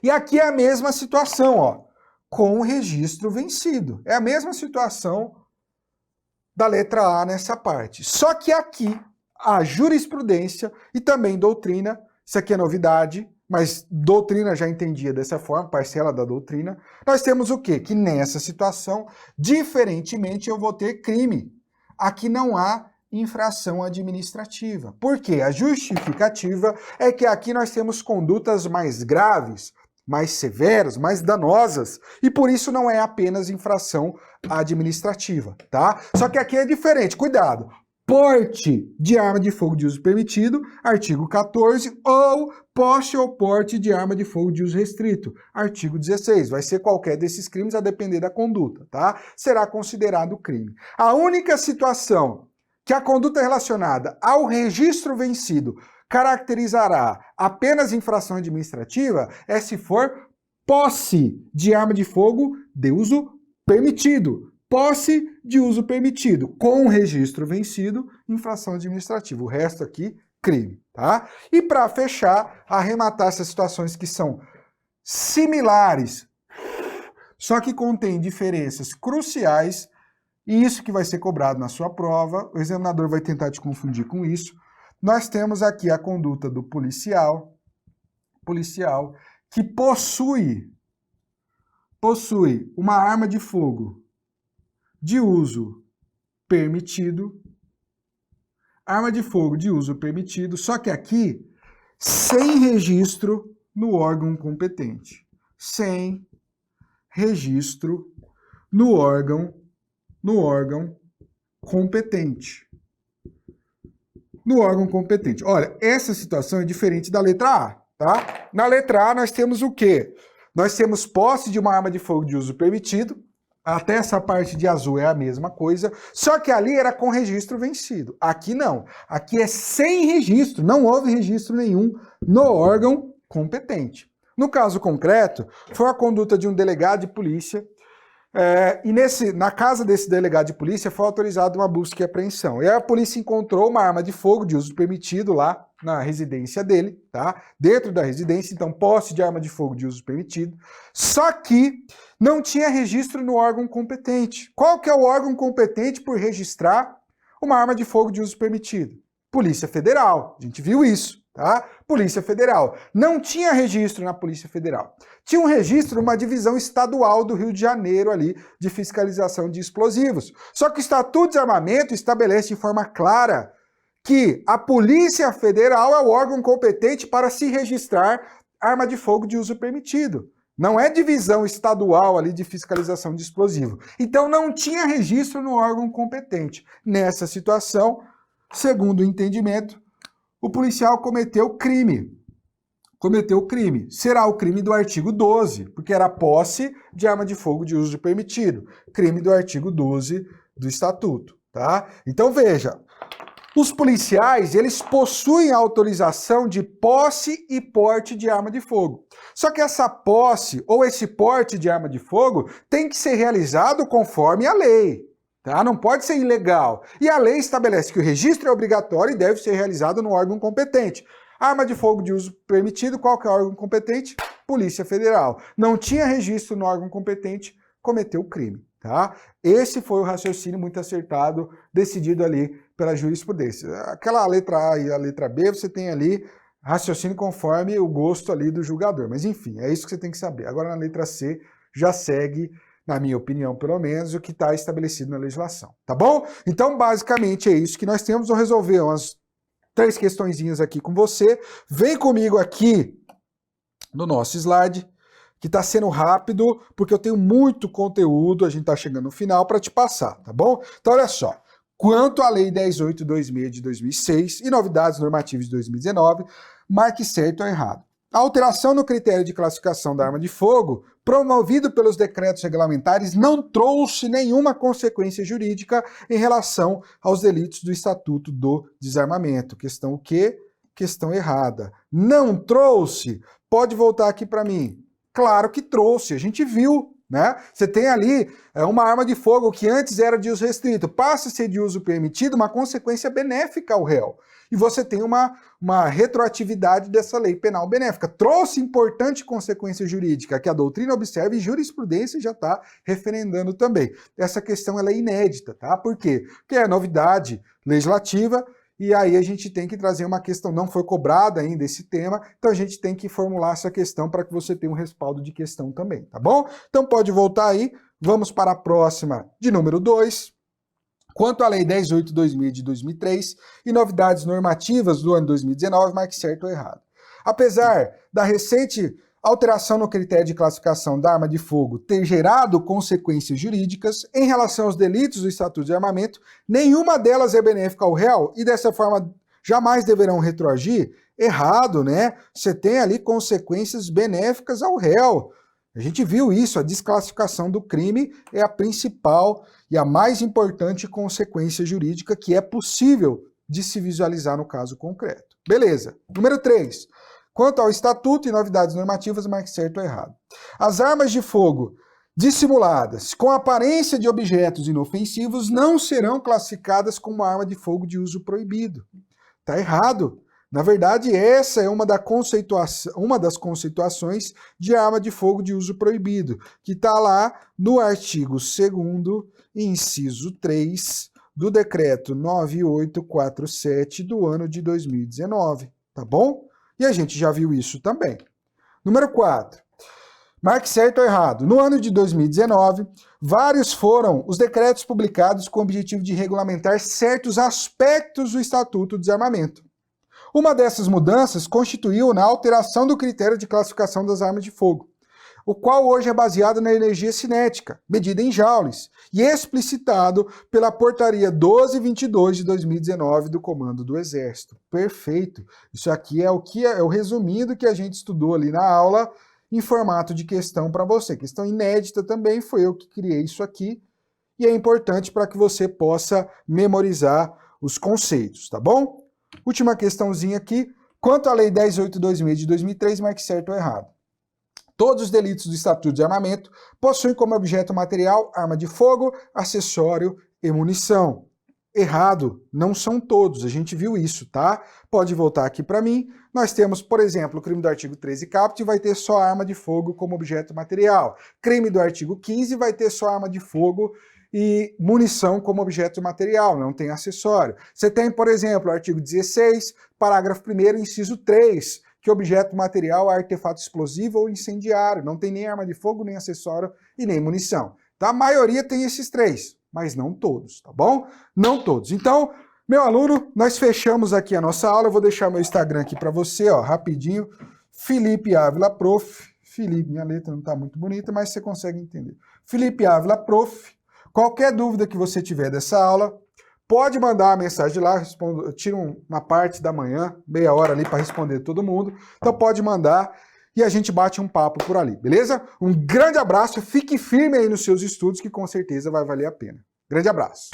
E aqui é a mesma situação, ó, com o registro vencido. É a mesma situação da letra A nessa parte. Só que aqui, a jurisprudência e também doutrina, isso aqui é novidade, mas doutrina já entendia dessa forma, parcela da doutrina, nós temos o quê? Que nessa situação, diferentemente, eu vou ter crime. Aqui não há infração administrativa. Por quê? A justificativa é que aqui nós temos condutas mais graves, mais severas, mais danosas, e por isso não é apenas infração administrativa, tá? Só que aqui é diferente, cuidado. Porte de arma de fogo de uso permitido, artigo 14, ou posse ou porte de arma de fogo de uso restrito, artigo 16. Vai ser qualquer desses crimes a depender da conduta, tá? Será considerado crime. A única situação que a conduta relacionada ao registro vencido caracterizará apenas infração administrativa é se for posse de arma de fogo de uso permitido. Posse de uso permitido, com registro vencido, infração administrativa. O resto aqui, crime, tá? E para fechar, arrematar essas situações que são similares, só que contêm diferenças cruciais, e isso que vai ser cobrado na sua prova, o examinador vai tentar te confundir com isso. Nós temos aqui a conduta do policial que possui uma arma de fogo de uso permitido, arma de fogo de uso permitido, só que aqui sem registro no órgão competente. Sem registro no órgão competente. No órgão competente. Olha, essa situação é diferente da letra A, tá? Na letra A nós temos o quê? Nós temos posse de uma arma de fogo de uso permitido, até essa parte de azul é a mesma coisa, só que ali era com registro vencido. Aqui não. Aqui é sem registro, não houve registro nenhum no órgão competente. No caso concreto, foi a conduta de um delegado de polícia, na casa desse delegado de polícia foi autorizada uma busca e apreensão. E a polícia encontrou uma arma de fogo de uso permitido lá na residência dele, tá? Dentro da residência, então posse de arma de fogo de uso permitido. Só que não tinha registro no órgão competente. Qual que é o órgão competente por registrar uma arma de fogo de uso permitido? Polícia Federal. A gente viu isso, tá? Polícia Federal. Não tinha registro na Polícia Federal. Tinha um registro numa divisão estadual do Rio de Janeiro ali, de fiscalização de explosivos. Só que o Estatuto de Desarmamento estabelece de forma clara que a Polícia Federal é o órgão competente para se registrar arma de fogo de uso permitido. Não é divisão estadual ali de fiscalização de explosivo. Então não tinha registro no órgão competente. Nessa situação, segundo o entendimento, o policial cometeu crime. Será o crime do artigo 12, porque era posse de arma de fogo de uso permitido. Crime do artigo 12 do Estatuto, tá? Então veja, os policiais, eles possuem autorização de posse e porte de arma de fogo. Só que essa posse ou esse porte de arma de fogo tem que ser realizado conforme a lei. Tá? Não pode ser ilegal. E a lei estabelece que o registro é obrigatório e deve ser realizado no órgão competente. Arma de fogo de uso permitido, qual que é o órgão competente? Polícia Federal. Não tinha registro no órgão competente, cometeu o crime. Tá? Esse foi o raciocínio muito acertado, decidido ali pela jurisprudência. Aquela letra A e a letra B, você tem ali raciocínio conforme o gosto ali do julgador. Mas enfim, é isso que você tem que saber. Agora na letra C já segue, na minha opinião pelo menos, o que está estabelecido na legislação. Tá bom? Então basicamente é isso que nós temos. Vou resolver umas 3 questõezinhas aqui com você. Vem comigo aqui no nosso slide, que está sendo rápido, porque eu tenho muito conteúdo, a gente está chegando no final, para te passar, tá bom? Então olha só, quanto à Lei 10.826 de 2006 e novidades normativas de 2019, marque certo ou errado. A alteração no critério de classificação da arma de fogo, promovido pelos decretos regulamentares, não trouxe nenhuma consequência jurídica em relação aos delitos do Estatuto do Desarmamento. Questão o quê? Questão errada. Não trouxe? Pode voltar aqui para mim. Claro que trouxe, a gente viu, né? Você tem ali uma arma de fogo que antes era de uso restrito, passa a ser de uso permitido, uma consequência benéfica ao réu. E você tem uma retroatividade dessa lei penal benéfica. Trouxe importante consequência jurídica, que a doutrina observa e jurisprudência já está referendando também. Essa questão ela é inédita, tá? Por quê? Porque é novidade legislativa, e aí a gente tem que trazer uma questão, não foi cobrada ainda esse tema, então a gente tem que formular essa questão para que você tenha um respaldo de questão também, tá bom? Então pode voltar aí, vamos para a próxima, de número 2. Quanto à Lei 10.8/2000 de 2003 e novidades normativas do ano 2019, marque certo ou errado. Apesar da recente alteração no critério de classificação da arma de fogo ter gerado consequências jurídicas em relação aos delitos do Estatuto de Armamento, nenhuma delas é benéfica ao réu e dessa forma jamais deverão retroagir. Errado, né? Você tem ali consequências benéficas ao réu. A gente viu isso, a desclassificação do crime é a principal e a mais importante consequência jurídica que é possível de se visualizar no caso concreto. Beleza. Número 3. Quanto ao Estatuto e novidades normativas, marque certo ou errado. As armas de fogo dissimuladas com aparência de objetos inofensivos não serão classificadas como arma de fogo de uso proibido. Tá errado. Na verdade, essa é uma das conceituações de arma de fogo de uso proibido, que está lá no artigo 2º, inciso 3, do decreto 9847 do ano de 2019, tá bom? E a gente já viu isso também. Número 4. Marque certo ou errado. No ano de 2019, vários foram os decretos publicados com o objetivo de regulamentar certos aspectos do Estatuto do Desarmamento. Uma dessas mudanças constituiu na alteração do critério de classificação das armas de fogo, o qual hoje é baseado na energia cinética, medida em joules, e explicitado pela Portaria 1222 de 2019 do Comando do Exército. Perfeito. Isso aqui é o resumindo que a gente estudou ali na aula em formato de questão para você. Questão inédita também, foi eu que criei isso aqui, e é importante para que você possa memorizar os conceitos, tá bom? Última questãozinha aqui. Quanto à Lei 10.8/2000 de 2003, marque certo ou errado. Todos os delitos do Estatuto de Armamento possuem como objeto material arma de fogo, acessório e munição. Errado, não são todos, a gente viu isso, tá? Pode voltar aqui para mim. Nós temos, por exemplo, o crime do artigo 13 caput vai ter só arma de fogo como objeto material. Crime do artigo 15 vai ter só arma de fogo e munição como objeto material, não tem acessório. Você tem, por exemplo, o artigo 16, parágrafo 1º, inciso 3, que objeto material é artefato explosivo ou incendiário, não tem nem arma de fogo, nem acessório e nem munição. Então, a maioria tem esses 3, mas não todos, tá bom? Não todos. Então, meu aluno, nós fechamos aqui a nossa aula, eu vou deixar meu Instagram aqui para você, ó, rapidinho, Felipe Ávila Prof. Felipe, minha letra não está muito bonita, mas você consegue entender. Felipe Ávila Prof. Qualquer dúvida que você tiver dessa aula, pode mandar uma mensagem lá, eu tiro uma parte da manhã, meia hora ali para responder todo mundo, então pode mandar e a gente bate um papo por ali, beleza? Um grande abraço, fique firme aí nos seus estudos que com certeza vai valer a pena. Grande abraço!